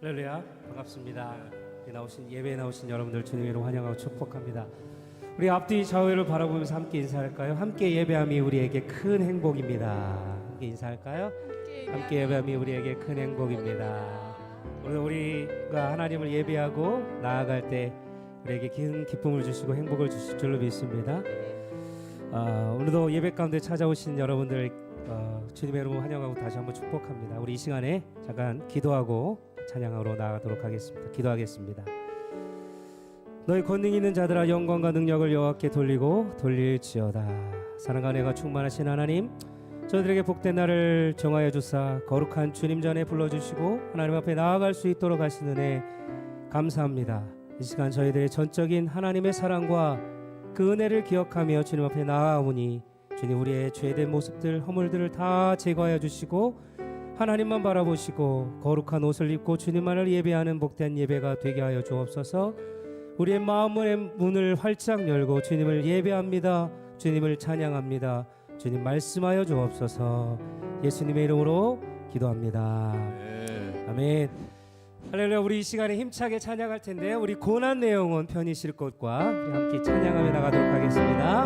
할렐루야, 반갑습니다. 예배에 나오신 여러분들 주님의 이름 환영하고 축복합니다. 우리 앞뒤 좌우를 바라보면서 함께 인사할까요? 함께 예배함이 우리에게 큰 행복입니다. 함께 인사할까요? 함께 예배함이 우리에게 큰 행복입니다. 오늘 우리가 하나님을 예배하고 나아갈 때 우리에게 큰 기쁨을 주시고 행복을 주실 줄로 믿습니다. 오늘도 예배 가운데 찾아오신 여러분들 주님의 이름으로 환영하고 다시 한번 축복합니다. 우리 이 시간에 잠깐 기도하고 찬양으로 나아가도록 하겠습니다. 기도하겠습니다. 너희 권능 있는 자들아, 영광과 능력을 여호와께 돌릴지어다. 사랑과 은혜가 충만하신 하나님, 저희들에게 복된 날을 정하여 주사 거룩한 주님 전에 불러주시고 하나님 앞에 나아갈 수 있도록 하신 은혜 감사합니다. 이 시간 저희들의 전적인 하나님의 사랑과 그 은혜를 기억하며 주님 앞에 나아오니 주님, 우리의 죄된 모습들, 허물들을 다 제거하여 주시고 하나님만 바라보시고 거룩한 옷을 입고 주님만을 예배하는 복된 예배가 되게 하여 주옵소서. 우리의 마음의 문을 활짝 열고 주님을 예배합니다. 주님을 찬양합니다. 주님 말씀하여 주옵소서. 예수님의 이름으로 기도합니다. 아멘. 할렐루야. 우리 이 시간에 힘차게 찬양할 텐데요, 우리 고난 내 영혼 편히 쉴 곳과 우리 함께 찬양하며 나가도록 하겠습니다.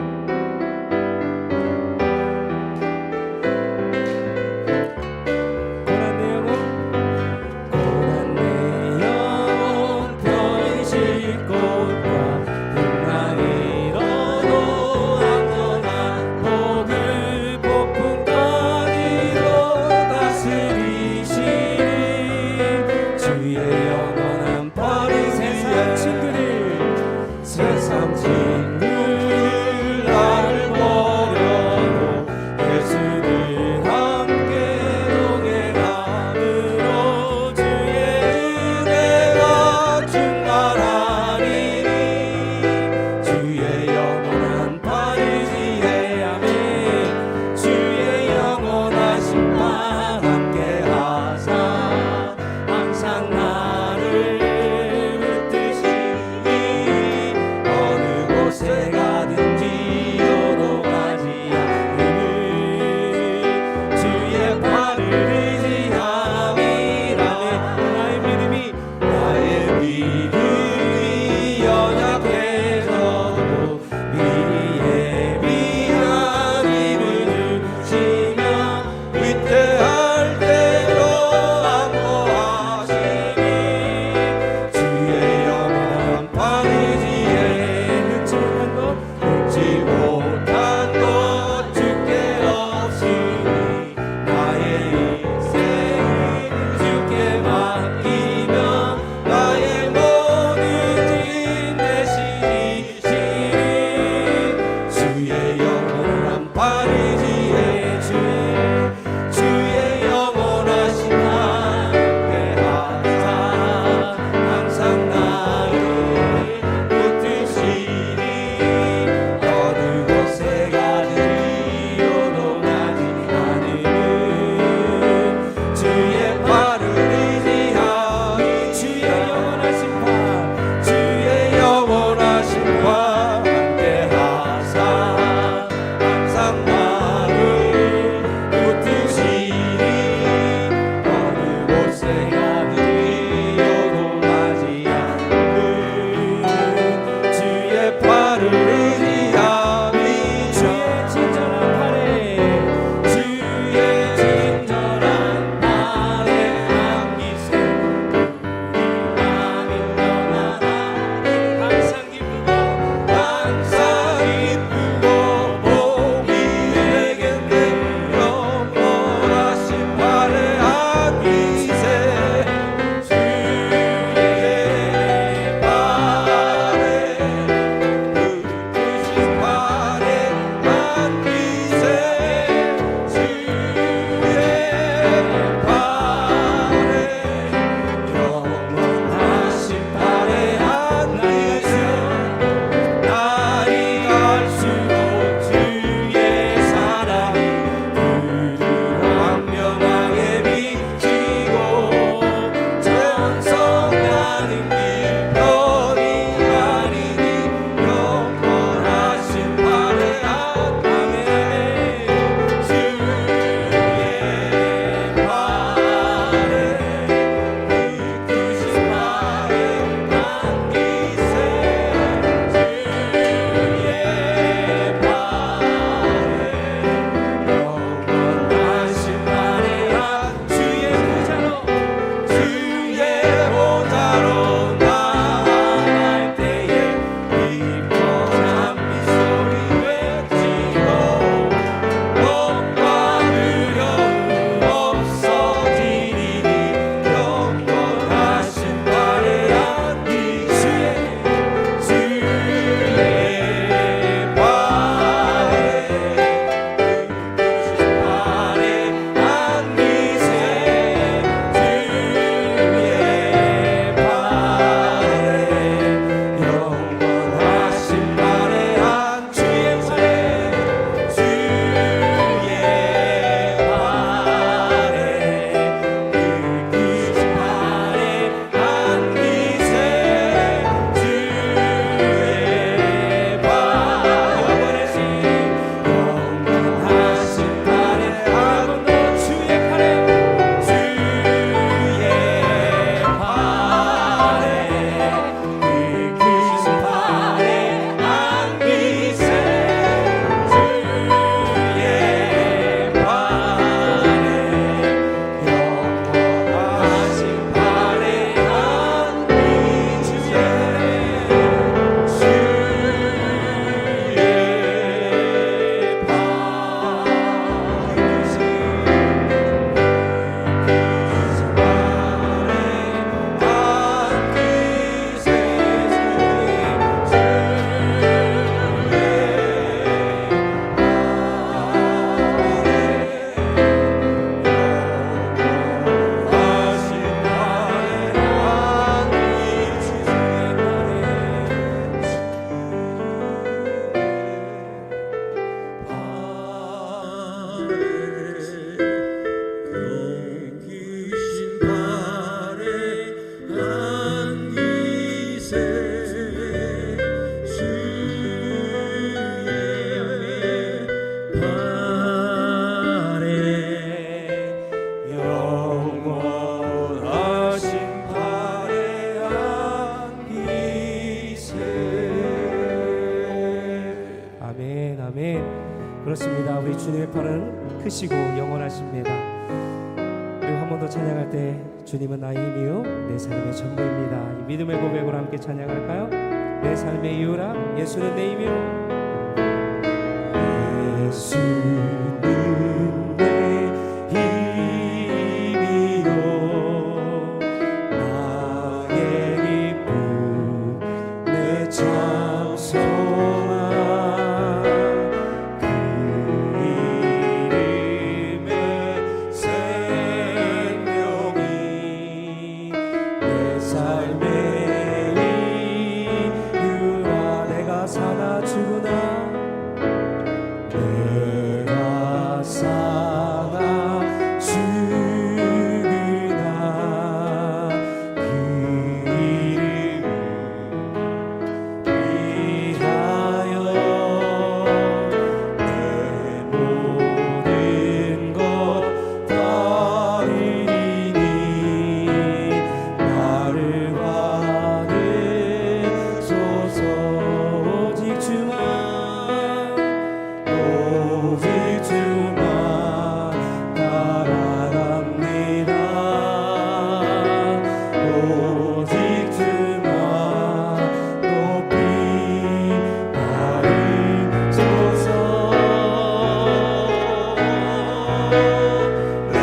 재판은 크시고 영원하십니다. 그리고 한 번 더 찬양할 때 주님은 나의 힘이요 내 삶의 전부입니다. 이 믿음의 고백으로 함께 찬양할까요? 내 삶의 이유라 예수는 내 힘이요 예수는 내 힘이요 나의 기쁨 내 참 소망 그 이름의 생명이 내 삶의 이유라 내가 사나 죽으나 내가 사나 죽으나 그 이름을 위하여 내 모든 것 다 드리니 나를 받으소서 오직 주만 따라갑니다. 오직 주만 높이 받으소서 내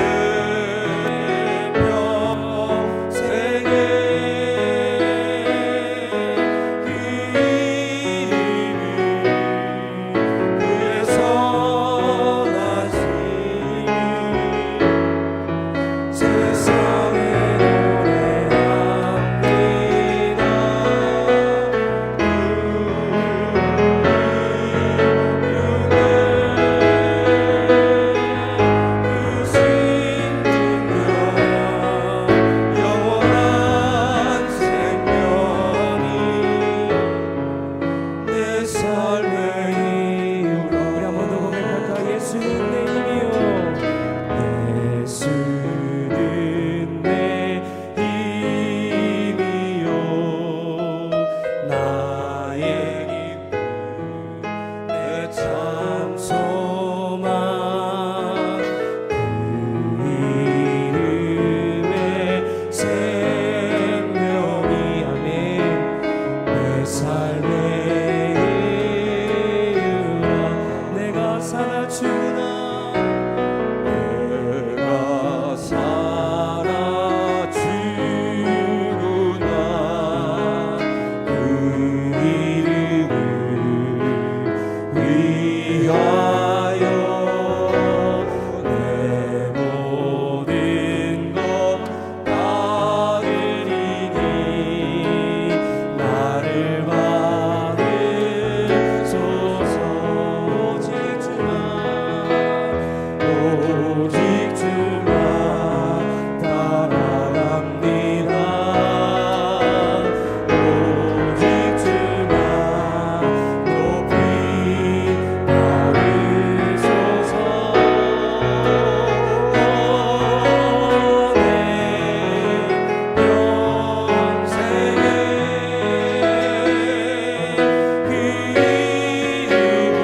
평생에 그 이름을 위해서 세상에 노래합니다. 그 신분명 영원한 생명이 내 삶의 이유라 우리 한 번 더 고백할까 예수는 내 힘이요 예수는 내 힘이요 나의 기쁨 내 참 소망 그 이름의 생명이 아멘 내 삶의 이유라 내가 사나 죽으나 내가 살아 죽으나 그 이름을 위하여 내 모든 것 다 드리니 나를 받으소서 오직 주만 따라갑니다. 오직 주만 높이 받으소서 내 평생에 그 이름을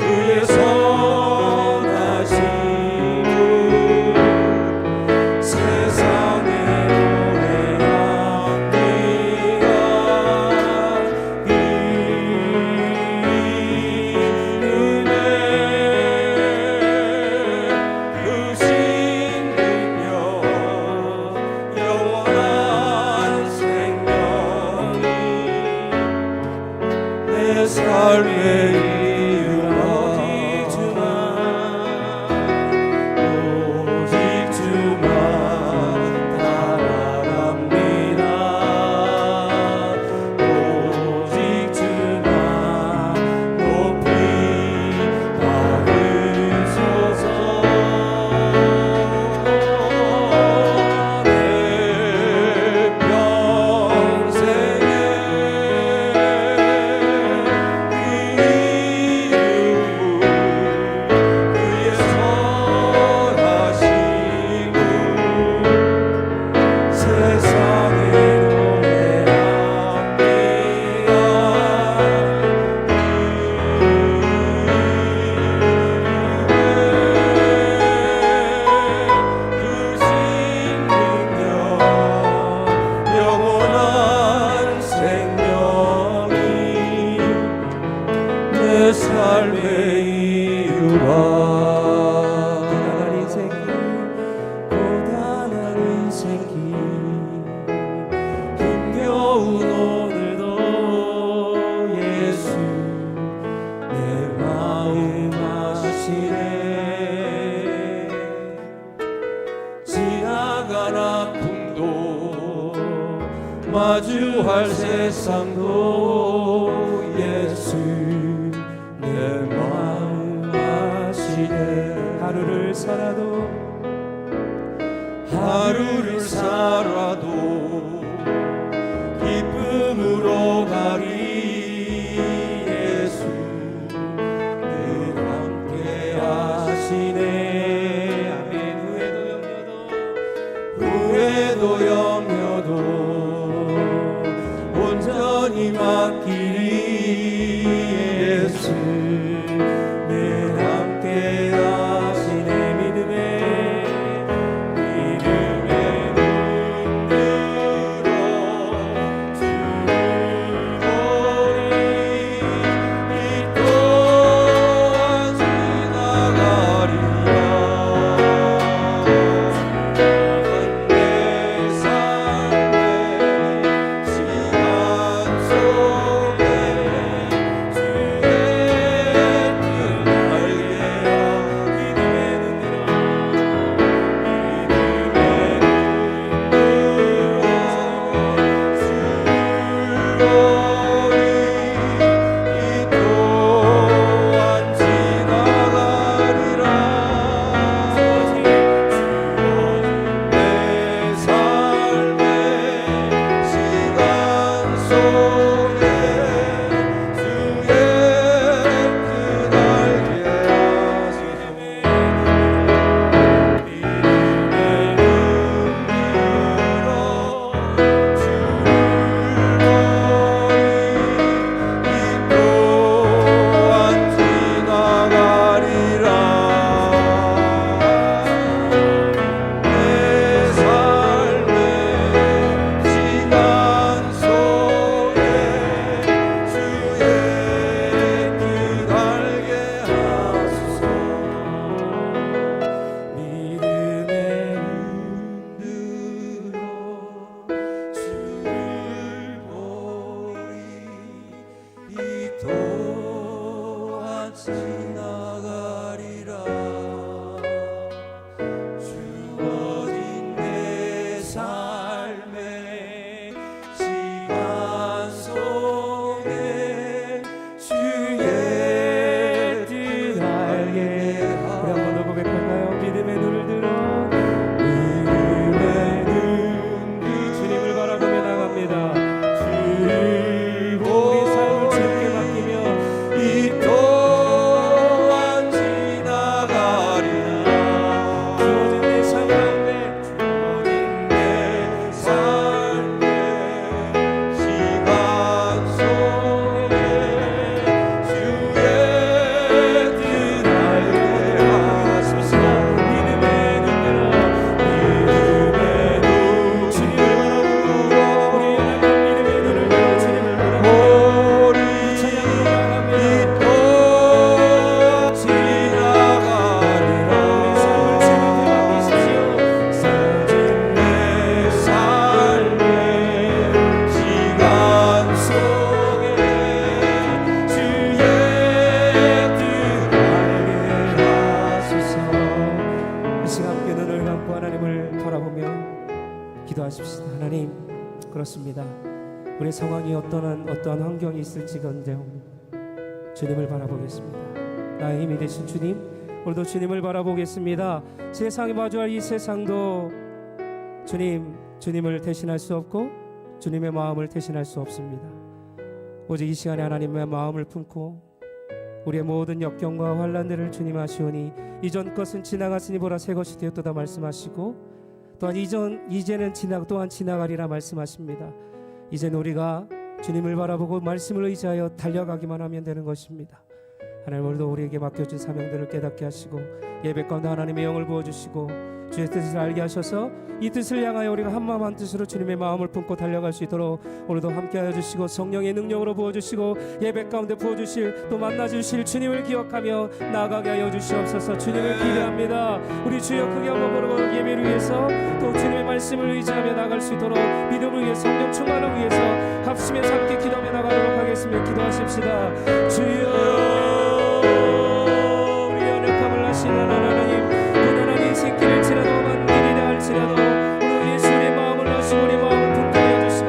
위해서 세상에 노래합니다. 이름의 그 신분명 영원한 생명이 내 삶의 이유라 오직 주만 따라갑니다. 오직 주만 높이 받으소서 내 평생에 그 마주할 세상도 예수 내 마음 아시네. 하루를 살아도 기쁨으로 가리. 예수 늘 함께 하시네. 아멘. 후회도 염려도 온전히 맡기리. 예수 늘 함께 하시네. 믿음의 눈으로 주를 보리. 이 또한 지나가리라. 내 삶의 시간 속에 주의 뜻 알게야. 믿음의 눈으로 주를 보리. 이 또한 지나가리라. 내 삶의 시간 속에 주의 뜻 알게 하소서. 믿음의 눈으로 주를 보리. 이 또한 지나가리라. 내 삶의 시간 속에 주의 뜻 알게 하소서. 믿음의 눈으로 주를 보리. 이 또한 지나가리라. 주어진 내 삶의 시간 속에 주의 뜻 알게. 우리 한번 더 고백할까요? 믿음의 눈을 들어 믿음의 주님을 바라보며 나갑니다. 주를 우리 삶을 주님께 맡기며 이 또한 지나가리라. 주어진 내 삶 가운데 주어진 내 삶의 시간 속에 주의 뜻 알게 하소서. 믿음의 눈으로 주님을 바라보고 우리 연약한 믿음의 눈을 들어 주님을 바라보며 보리. 찬양으로 나아가며 이 또 지나가리라. 우리 삶을 주님께 맡기십시오. 내 삶의 시간 속에 주의 뜻 알게 하소서. 이 시간 함께 눈을 감고 하나님을 바라보며 기도하십시다. 하나님, 그렇습니다. 우리 상황이 어떠한 환경이 있을지건데요, 주님을 바라보겠습니다. 나의 힘이 되신 주님, 오늘도 주님을 바라보겠습니다. 세상이 마주할 이 세상도 주님을 대신할 수 없고 주님의 마음을 대신할 수 없습니다. 오직 이 시간에 하나님의 마음을 품고 우리의 모든 역경과 환난들을 주님 아시오니 이전 것은 지나갔으니 보라 새 것이 되었도다 말씀하시고, 또한 이제는 또한 지나가리라 말씀하십니다. 이제는 우리가 주님을 바라보고 말씀을 의지하여 달려가기만 하면 되는 것입니다. 하나님, 오늘도 우리에게 맡겨진 사명들을 깨닫게 하시고 예배 가운데 하나님의 영을 부어주시고 주의 뜻을 알게 하셔서 이 뜻을 향하여 우리가 한마음 한뜻으로 주님의 마음을 품고 달려갈 수 있도록 오늘도 함께하여 주시고 성령의 능력으로 부어주시고 예배 가운데 부어주실 또 만나주실 주님을 기억하며 나아가게 하여 주시옵소서. 주님을 기대합니다. 우리 주여 크게 한번 부르고 예배를 위해서 또 주님의 말씀을 의지하며 나갈 수 있도록 믿음을 위해 성령 충만을 위해서 합심해서 함께 기도하며 나가도록 하겠습니다. 기도하십시다. 주여, 우리 연약함을 아시는 하나님, 고난한 인생길을지라도 만일이라 할지라도 오늘 예수의 마음을 아시고 우리 마음을 품게 하여 주시고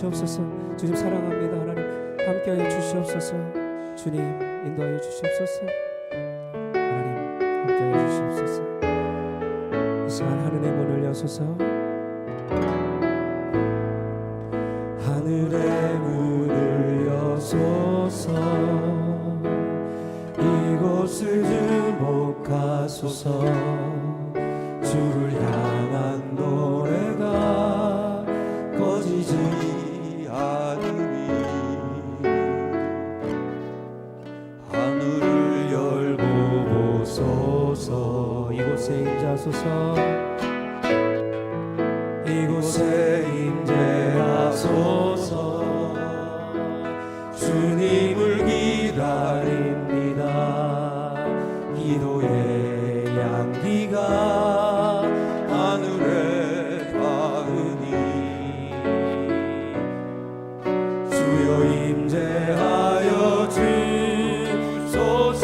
주시옵소서. 주님 사랑합니다. 하나님 함께하여 주시옵소서. 주님 인도하여 주시옵소서. 하나님 함께하여 주시옵소서. 이 시간 하늘의 문을 여소서. 하늘의 문을 여소서. 이곳을 주목하소서. 주를 향한 노래가 꺼지지 않으니 하늘을 열고 보소서. 이곳에 임재하소서. 이곳에 임재하소서. 주님을 기다립니다. 기도의 향기가 하늘에 닿으니 주여 임재하여 주소서.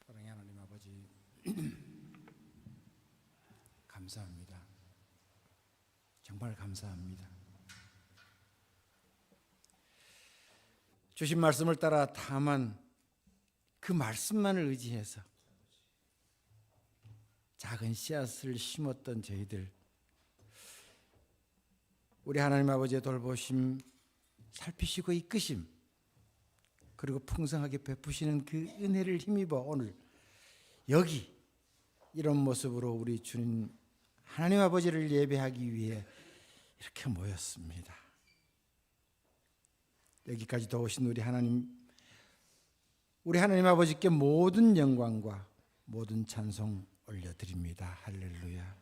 사랑의 하나님 아버지, 감사합니다. 정말 감사합니다. 주신 말씀을 따라 다만 그 말씀만을 의지해서 작은 씨앗을 심었던 저희들, 우리 하나님 아버지의 돌보심, 살피시고 이끄심, 그리고 풍성하게 베푸시는 그 은혜를 힘입어 오늘 여기 이런 모습으로 우리 주님 하나님 아버지를 예배하기 위해 이렇게 모였습니다. 여기까지 도우신 우리 하나님 아버지께 모든 영광과 모든 찬송 올려드립니다. 할렐루야.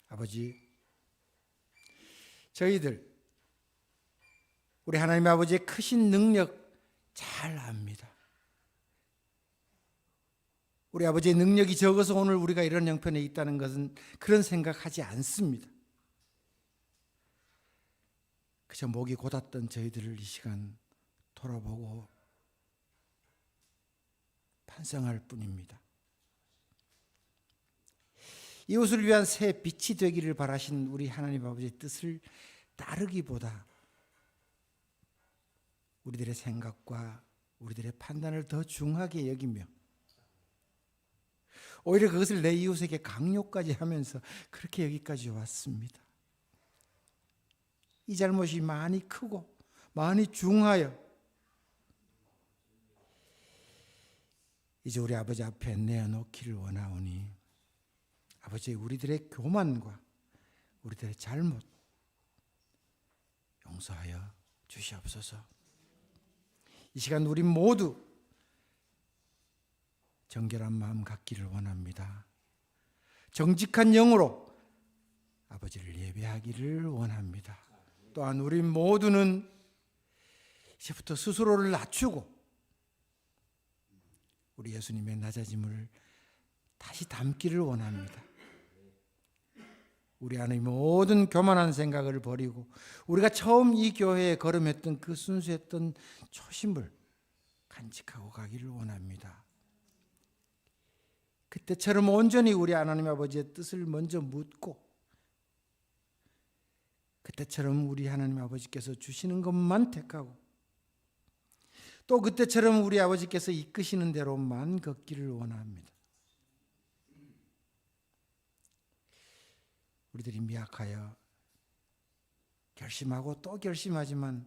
아버지, 저희들 우리 하나님 아버지의 크신 능력 잘 압니다. 우리 아버지의 능력이 적어서 오늘 우리가 이런 형편에 있다는 것은 그런 생각하지 않습니다. 그저 목이 곧았던 저희들을 이 시간 돌아보고 반성할 뿐입니다. 이웃을 위한 새 빛이 되기를 바라신 우리 하나님 아버지의 뜻을 따르기보다 우리들의 생각과 우리들의 판단을 더 중하게 여기며 오히려 그것을 내 이웃에게 강요까지 하면서 그렇게 여기까지 왔습니다. 이 잘못이 많이 크고 많이 중하여 이제 우리 아버지 앞에 내어놓기를 원하오니 아버지, 우리들의 교만과 우리들의 잘못 용서하여 주시옵소서. 이 시간 우리 모두 정결한 마음 갖기를 원합니다. 정직한 영으로 아버지를 예배하기를 원합니다. 또한 우리 모두는 이제부터 스스로를 낮추고 우리 예수님의 낮아짐을 다시 담기를 원합니다. 우리 안의 모든 교만한 생각을 버리고 우리가 처음 이 교회에 걸음했던 그 순수했던 초심을 간직하고 가기를 원합니다. 그때처럼 온전히 우리 하나님 아버지의 뜻을 먼저 묻고 그때처럼 우리 하나님 아버지께서 주시는 것만 택하고 또 그때처럼 우리 아버지께서 이끄시는 대로만 걷기를 원합니다. 우리들이 미약하여 결심하고 또 결심하지만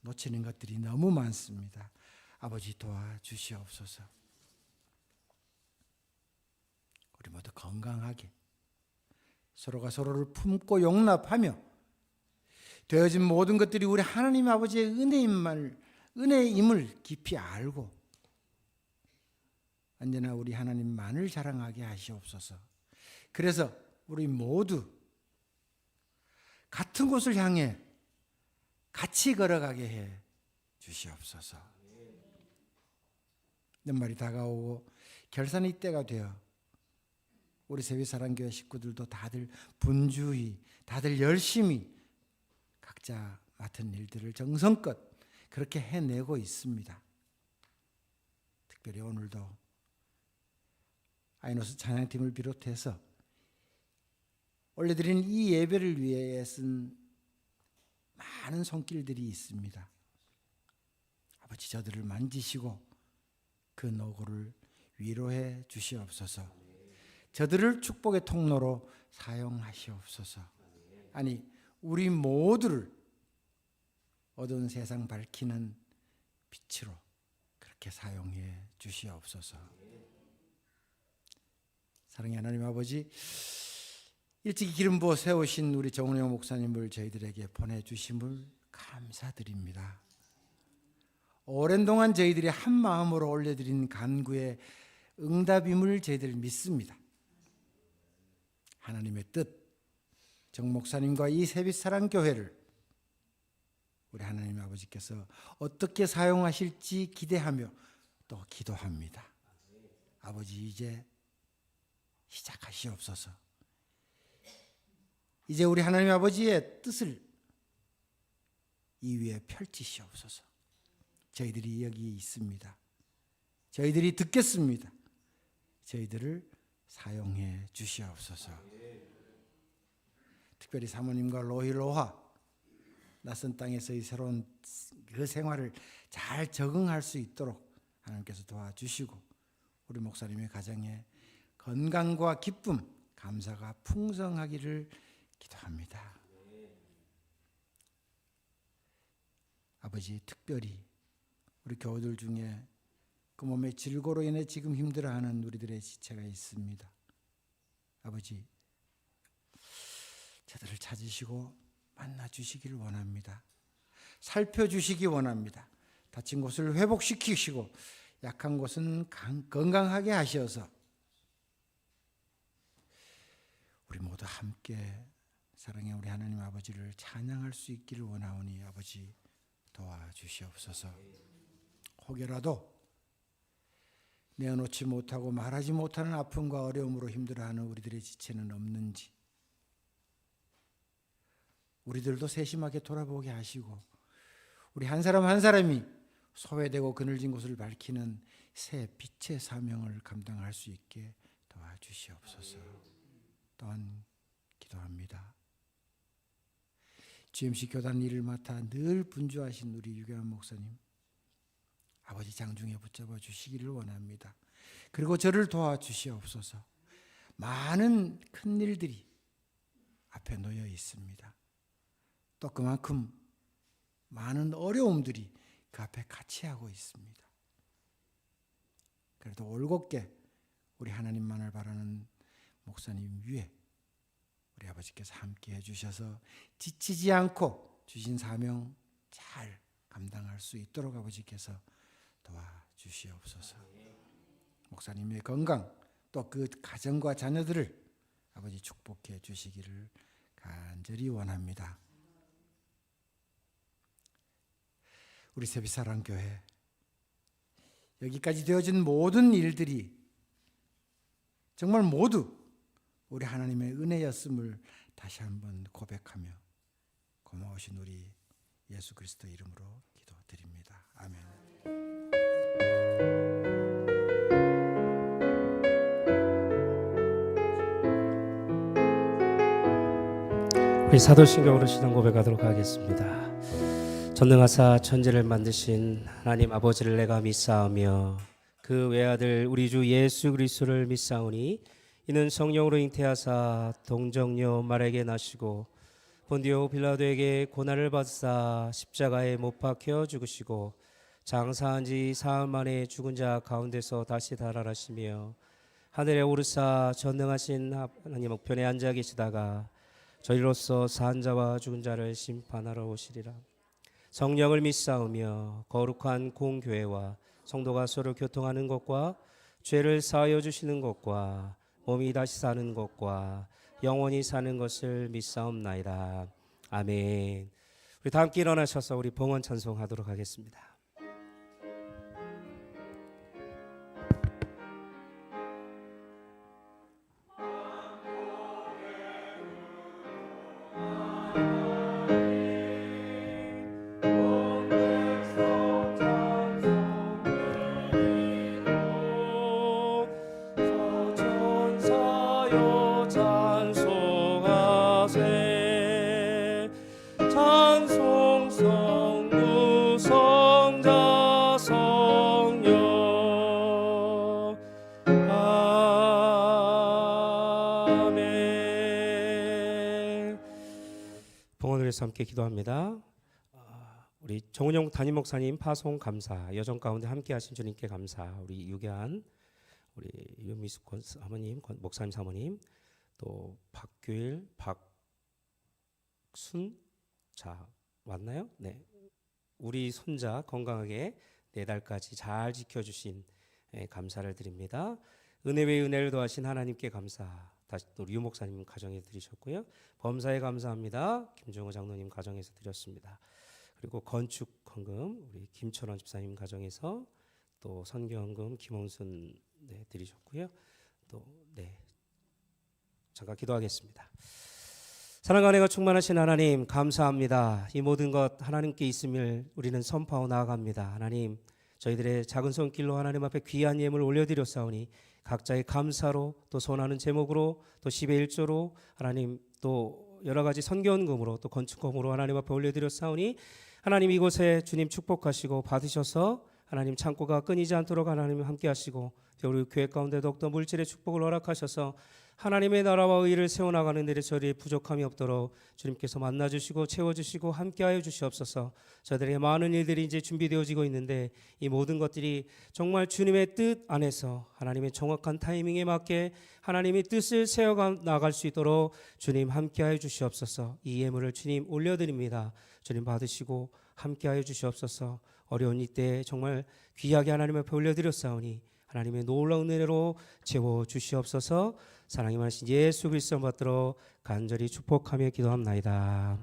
놓치는 것들이 너무 많습니다. 아버지 도와주시옵소서. 우리 모두 건강하게 서로가 서로를 품고 용납하며 되어진 모든 것들이 우리 하나님 아버지의 은혜임을 깊이 알고 언제나 우리 하나님만을 자랑하게 하시옵소서. 그래서 우리 모두 같은 곳을 향해 같이 걸어가게 해 주시옵소서. 연말이 다가오고 결산의 때가 되어 우리 세비사랑교회 식구들도 다들 분주히 다들 열심히 각자 맡은 일들을 정성껏 그렇게 해내고 있습니다. 특별히 오늘도 아이노스 찬양팀을 비롯해서 올려드리는 이 예배를 위해 쓴 많은 손길들이 있습니다. 아버지 저들을 만지시고 그 노고를 위로해 주시옵소서. 저들을 축복의 통로로 사용하시옵소서. 아니 우리 모두를 어두운 세상 밝히는 빛으로 그렇게 사용해 주시옵소서. 사랑의 하나님 아버지, 일찍이 기름 부어 세우신 우리 정은영 목사님을 저희들에게 보내주심을 감사드립니다. 오랜 동안 저희들이 한 마음으로 올려드린 간구의 응답임을 저희들 믿습니다. 하나님의 뜻, 정 목사님과 이 세빛사랑교회를 우리 하나님 아버지께서 어떻게 사용하실지 기대하며 또 기도합니다. 아버지 이제 시작하시옵소서. 이제 우리 하나님 아버지의 뜻을 이 위에 펼치시옵소서. 저희들이 여기 있습니다. 저희들이 듣겠습니다. 저희들을 사용해 주시옵소서. 특별히 사모님과 로히로하 낯선 땅에서의 새로운 그 생활을 잘 적응할 수 있도록 하나님께서 도와주시고 우리 목사님의 가정에 건강과 기쁨, 감사가 풍성하기를 기도합니다. 아버지 특별히 우리 교우들 중에 그 몸의 질고로 인해 지금 힘들어하는 우리들의 지체가 있습니다. 아버지 저들을 찾으시고 만나주시기를 원합니다. 살펴주시기 원합니다. 다친 곳을 회복시키시고 약한 곳은 건강하게 하셔서 우리 모두 함께 사랑의 우리 하나님 아버지를 찬양할 수 있기를 원하오니 아버지 도와주시옵소서. 혹여라도 내어놓지 못하고 말하지 못하는 아픔과 어려움으로 힘들어하는 우리들의 지체는 없는지 우리들도 세심하게 돌아보게 하시고 우리 한 사람 한 사람이 소외되고 그늘진 곳을 밝히는 새 빛의 사명을 감당할 수 있게 도와주시옵소서. 또한 기도합니다. GMC 교단 일을 맡아 늘 분주하신 우리 유경환 목사님 아버지 장중에 붙잡아 주시기를 원합니다. 그리고 저를 도와주시옵소서. 많은 큰 일들이 앞에 놓여 있습니다. 또 그만큼 많은 어려움들이 그 앞에 같이 하고 있습니다. 그래도 올곧게 우리 하나님만을 바라는 목사님 위에 우리 아버지께서 함께 해주셔서 지치지 않고 주신 사명 잘 감당할 수 있도록 아버지께서 도와주시옵소서. 목사님의 건강 또 그 가정과 자녀들을 아버지 축복해 주시기를 간절히 원합니다. 우리 세빛사랑교회 여기까지 되어진 모든 일들이 정말 모두 우리 하나님의 은혜였음을 다시 한번 고백하며 고마우신 우리 예수 그리스도 이름으로 기도드립니다. 아멘. 우리 사도신경으로 시동 고백하도록 하겠습니다. 전능하사 천지를 만드신 하나님 아버지를 내가 믿사오며 그 외아들 우리 주 예수 그리스도를 믿사오니 이는 성령으로 잉태하사 동정녀 마리아에게 나시고 본디오 빌라도에게 고난을 받으사 십자가에 못 박혀 죽으시고 장사한 지 사흘 만에 죽은 자 가운데서 다시 달아나시며 하늘에 오르사 전능하신 하나님 우편에 앉아 계시다가 저희로서 산 자와 죽은 자를 심판하러 오시리라. 성령을 믿사오며 거룩한 공교회와 성도가 서로 교통하는 것과 죄를 사하여 주시는 것과 몸이 다시 사는 것과 영원히 사는 것을 믿사옵나이다. 아멘. 우리 다 함께 일어나셔서 우리 봉헌 찬송하도록 하겠습니다. 봉헌을해서 함께 기도합니다. 우리 정은영 담임 목사님 파송 감사, 여정 가운데 함께 하신 주님께 감사. 우리 유계한 우리 유미숙 사모님, 목사님 사모님, 또 박규일, 박순 자 맞나요? 네, 우리 손자 건강하게 4달까지 잘 지켜주신 감사를 드립니다. 은혜 외에 은혜를 더하신 하나님께 감사. 다시 또 류 목사님 가정에 드리셨고요. 범사에 감사합니다. 김종호 장로님 가정에서 드렸습니다. 그리고 건축 헌금 우리 김철원 집사님 가정에서 또 선교헌금 김홍순 드리셨고요. 또 잠깐 기도하겠습니다. 사랑과 은혜가 충만하신 하나님 감사합니다. 이 모든 것 하나님께 있음을 우리는 선포하고 나아갑니다. 하나님 저희들의 작은 손길로 하나님 앞에 귀한 예물 올려드렸사오니 각자의 감사로 또 선하는 제목으로 또 10의 1조로 하나님 또 여러 가지 선교헌금으로 또 건축금으로 하나님 앞에 올려드렸사오니 하나님 이곳에 주님 축복하시고 받으셔서 하나님 창고가 끊이지 않도록 하나님 함께 하시고 우리 교회 가운데 더욱더 물질의 축복을 허락하셔서 하나님의 나라와 의를 세워나가는 일에 저희의 부족함이 없도록 주님께서 만나주시고 채워주시고 함께하여 주시옵소서. 저들의 많은 일들이 이제 준비되어지고 있는데 이 모든 것들이 정말 주님의 뜻 안에서 하나님의 정확한 타이밍에 맞게 하나님의 뜻을 세워가 나갈 수 있도록 주님 함께하여 주시옵소서. 이 예물을 주님 올려드립니다. 주님 받으시고 함께하여 주시옵소서. 어려운 이때 정말 귀하게 하나님 앞에 올려드렸사오니 하나님의 놀라운 은혜로 채워주시옵소서. 사랑이 많으신 예수 그리스도 받들어 간절히 축복하며 기도합나이다.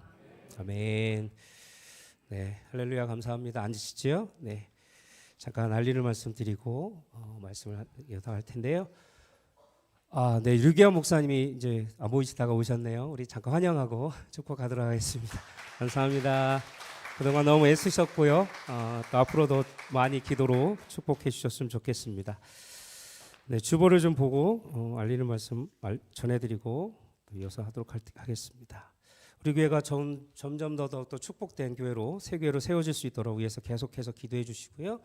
아멘. 네, 할렐루야 감사합니다. 앉으시죠. 네, 잠깐 알리를 말씀드리고 말씀을 할 텐데요. 네, 류기아 목사님이 이제 안 보이시다가 오셨네요. 우리 잠깐 환영하고 축복하도록 하겠습니다. 감사합니다. 그동안 너무 애쓰셨고요. 또 앞으로도 많이 기도로 축복해 주셨으면 좋겠습니다. 네, 주보를 좀 보고 알리는 말씀 전해드리고 이어서 하도록 하겠습니다. 우리 교회가 점점 더 축복된 교회로 새 교회로 세워질 수 있도록 위해서 계속해서 기도해 주시고요.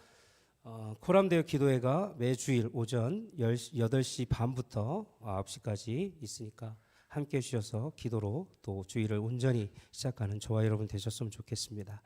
코람대교 기도회가 매주일 오전 8시 반부터 9시까지 있으니까 함께 해주셔서 기도로 또 주일을 온전히 시작하는 저와 여러분 되셨으면 좋겠습니다.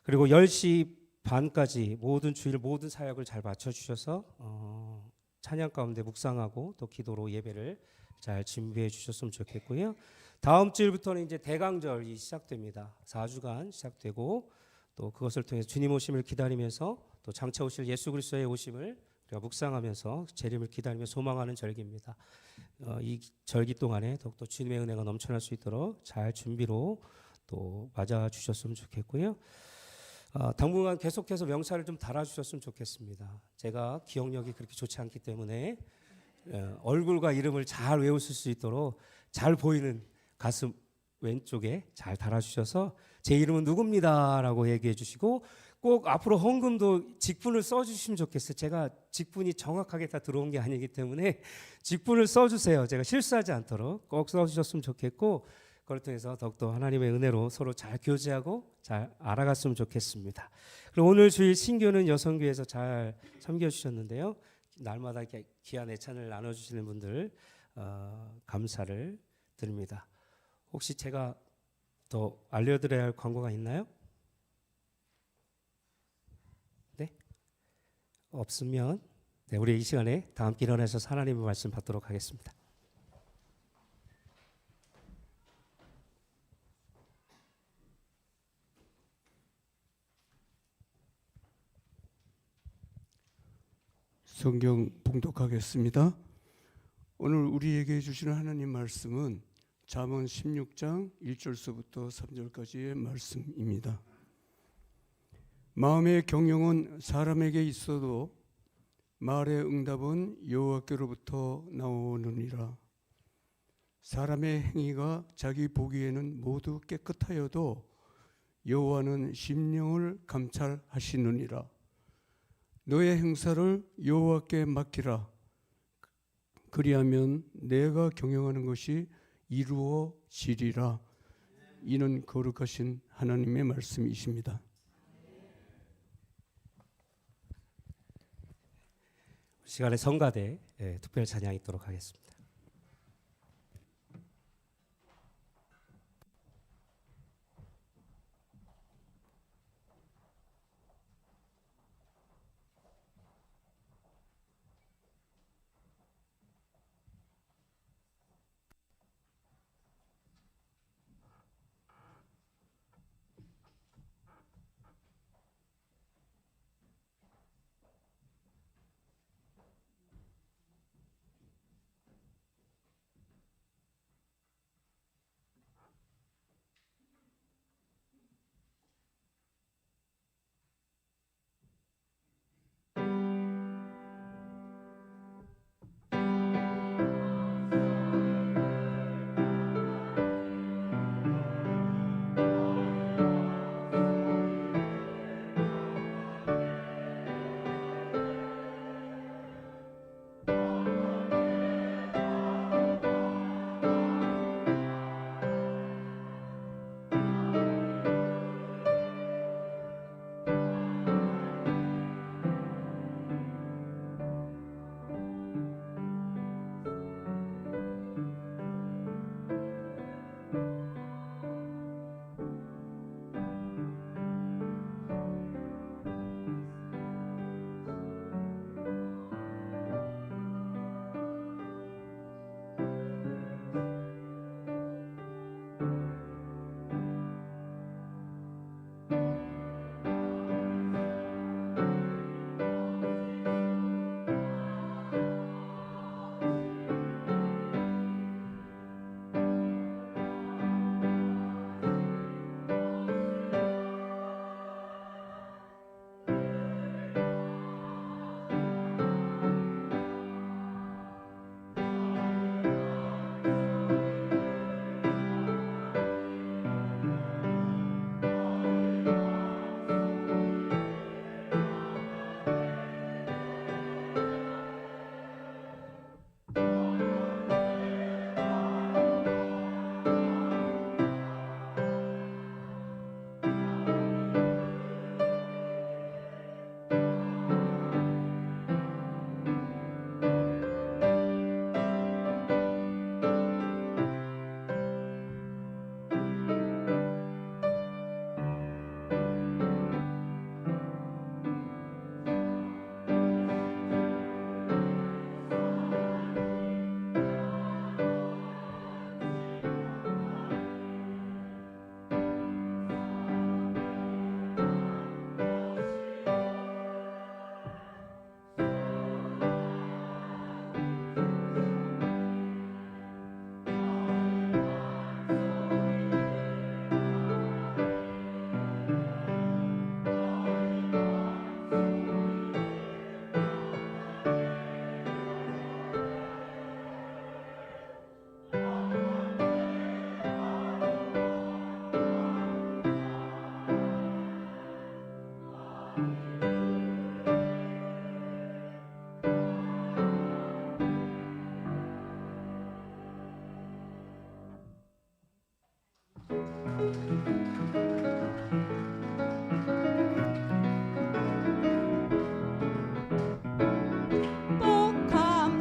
그리고 10시 반까지 모든 주일 모든 사역을 잘 맞춰주셔서 찬양 가운데 묵상하고 또 기도로 예배를 잘 준비해 주셨으면 좋겠고요. 다음 주일부터는 이제 대강절이 시작됩니다. 4주간 시작되고 또 그것을 통해서 주님 오심을 기다리면서 또 장차 오실 예수 그리스도의 오심을 우리가 묵상하면서 재림을 기다리며 소망하는 절기입니다. 이 절기 동안에 더욱더 주님의 은혜가 넘쳐날 수 있도록 잘 준비로 또 맞아 주셨으면 좋겠고요. 당분간 계속해서 명찰을 좀 달아주셨으면 좋겠습니다. 제가 기억력이 그렇게 좋지 않기 때문에 얼굴과 이름을 잘 외우실 수 있도록 잘 보이는 가슴 왼쪽에 잘 달아주셔서 제 이름은 누굽니다라고 얘기해 주시고 꼭 앞으로 헌금도 직분을 써주시면 좋겠어요. 제가 직분이 정확하게 다 들어온 게 아니기 때문에 직분을 써주세요. 제가 실수하지 않도록 꼭 써주셨으면 좋겠고 그걸 통해서 더욱더 하나님의 은혜로 서로 잘 교제하고 잘 알아갔으면 좋겠습니다. 그리고 오늘 주일 신교는 여성교회에서 잘 섬겨주셨는데요. 날마다 이렇게 귀한 애찬을 나눠주시는 분들 감사를 드립니다. 혹시 제가 더 알려드려야 할 광고가 있나요? 네? 없으면 우리 이 시간에 다 함께 일어나서 하나님의 말씀 받도록 하겠습니다. 성경 봉독하겠습니다. 오늘 우리에게 주시는 하나님 말씀은 잠언 16장 1절서부터 3절까지의 말씀입니다. 마음의 경영은 사람에게 있어도 말의 응답은 여호와께로부터 나오느니라. 사람의 행위가 자기 보기에는 모두 깨끗하여도 여호와는 심령을 감찰하시느니라. 너의 행사를 여호와께 맡기라. 그리하면 내가 경영하는 것이 이루어지리라. 이는 거룩하신 하나님의 말씀이십니다. 시간에 성가대 특별 찬양 있도록 하겠습니다.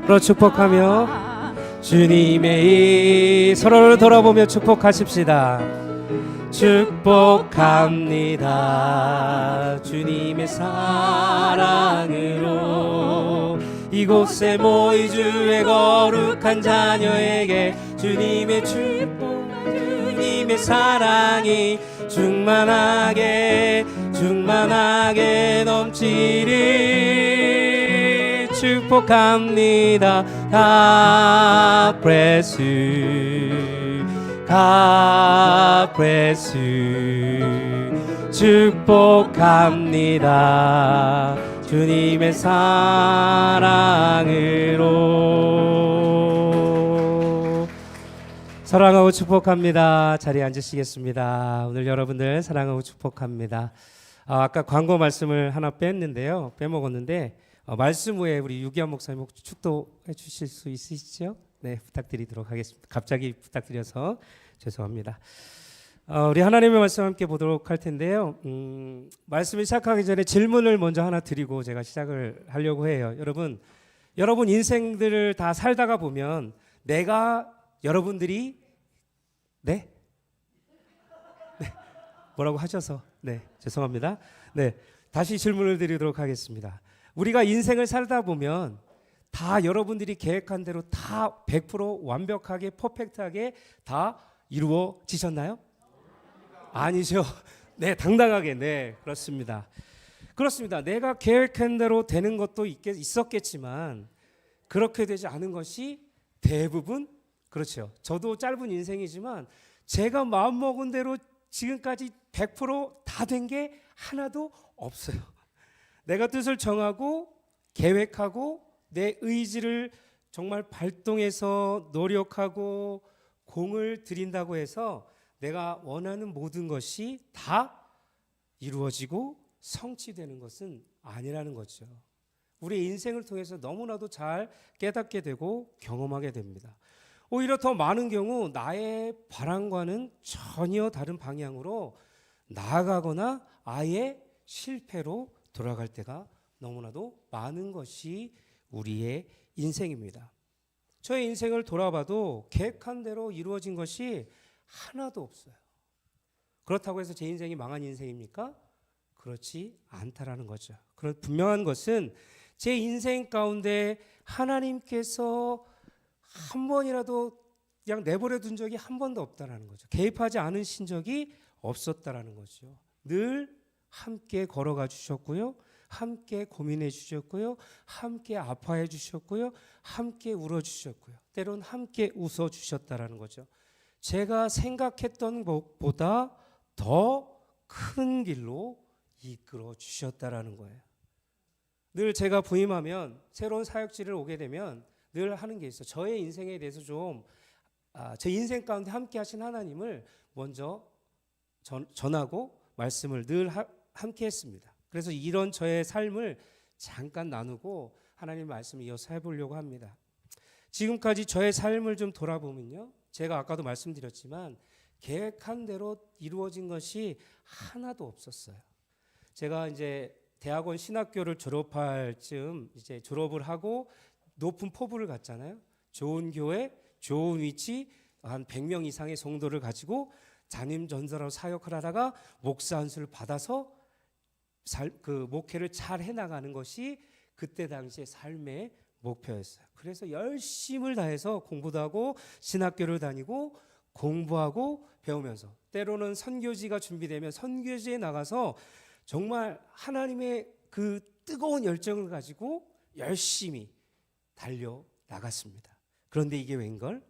서로 축복하며 주님의 이 서로를 돌아보며 축복하십시다. 축복합니다. 주님의 사랑으로 이곳에 모이 주의 거룩한 자녀에게 주님의 축복, 주님의 사랑이 충만하게 넘치리. 축복합니다. God bless you. God bless you. 축복합니다. 주님의 사랑으로. 사랑하고 축복합니다. 자리에 앉으시겠습니다. 오늘 여러분들 사랑하고 축복합니다. 아까 광고 말씀을 하나 뺐는데요. 빼먹었는데 말씀 후에 우리 유기한 목사님 혹시 축도해 주실 수 있으시죠? 네, 부탁드리도록 하겠습니다. 갑자기 부탁드려서 죄송합니다. 우리 하나님의 말씀 함께 보도록 할 텐데요. 말씀을 시작하기 전에 질문을 먼저 하나 드리고 제가 시작을 하려고 해요. 여러분 인생들을 다 살다가 보면 여러분들이 네? 뭐라고 하셔서 네, 죄송합니다. 네, 다시 질문을 드리도록 하겠습니다. 우리가 인생을 살다 보면 다 여러분들이 계획한 대로 다 100% 완벽하게 퍼펙트하게 다 이루어지셨나요? 아니죠. 네, 당당하게 네, 그렇습니다. 내가 계획한 대로 되는 것도 있었겠지만 그렇게 되지 않은 것이 대부분 그렇죠. 저도 짧은 인생이지만 제가 마음먹은 대로 지금까지 100% 다 된 게 하나도 없어요. 내가 뜻을 정하고 계획하고 내 의지를 정말 발동해서 노력하고 공을 들인다고 해서 내가 원하는 모든 것이 다 이루어지고 성취되는 것은 아니라는 거죠. 우리 인생을 통해서 너무나도 잘 깨닫게 되고 경험하게 됩니다. 오히려 더 많은 경우 나의 바람과는 전혀 다른 방향으로 나아가거나 아예 실패로 돌아갈 때가 너무나도 많은 것이 우리의 인생입니다. 저의 인생을 돌아봐도 계획한 대로 이루어진 것이 하나도 없어요. 그렇다고 해서 제 인생이 망한 인생입니까? 그렇지 않다라는 거죠. 그런 분명한 것은 제 인생 가운데 하나님께서 한 번이라도 그냥 내버려 둔 적이 한 번도 없다라는 거죠. 개입하지 않으신 적이 없었다라는 거죠. 늘 함께 걸어가 주셨고요. 함께 고민해 주셨고요. 함께 아파해 주셨고요. 함께 울어 주셨고요. 때론 함께 웃어 주셨다라는 거죠. 제가 생각했던 것보다 더 큰 길로 이끌어 주셨다라는 거예요. 늘 제가 부임하면 새로운 사역지를 오게 되면 늘 하는 게 있어요. 저의 인생에 대해서 제 인생 가운데 함께 하신 하나님을 먼저 전하고 말씀을 늘 함께 했습니다. 그래서 이런 저의 삶을 잠깐 나누고 하나님의 말씀을 이어서 해보려고 합니다. 지금까지 저의 삶을 좀 돌아보면요. 제가 아까도 말씀드렸지만 계획한 대로 이루어진 것이 하나도 없었어요. 제가 이제 대학원 신학교를 졸업할 즈음 이제 졸업을 하고 높은 포부를 갔잖아요. 좋은 교회, 좋은 위치, 한 100명 이상의 성도를 가지고 담임 전사로 사역을 하다가 목사 안수를 받아서 그 목회를 잘 해나가는 것이 그때 당시의 삶의 목표였어요. 그래서 열심을 다해서 공부도 하고 신학교를 다니고 공부하고 배우면서 때로는 선교지가 준비되면 선교지에 나가서 정말 하나님의 그 뜨거운 열정을 가지고 열심히 달려 나갔습니다. 그런데 이게 웬걸?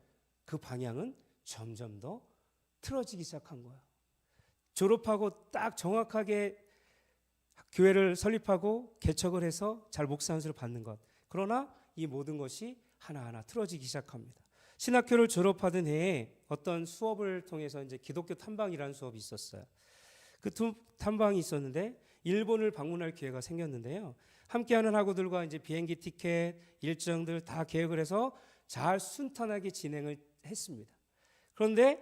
그 방향은 점점 더 틀어지기 시작한 거예요. 졸업하고 딱 정확하게 교회를 설립하고 개척을 해서 잘 목사 안수를 받는 것. 그러나 이 모든 것이 하나하나 틀어지기 시작합니다. 신학교를 졸업하던 해에 어떤 수업을 통해서 이제 기독교 탐방이라는 수업이 있었어요. 그 탐방이 있었는데 일본을 방문할 기회가 생겼는데요. 함께하는 학우들과 이제 비행기 티켓 일정들 다 계획을 해서 잘 순탄하게 진행을 했습니다. 그런데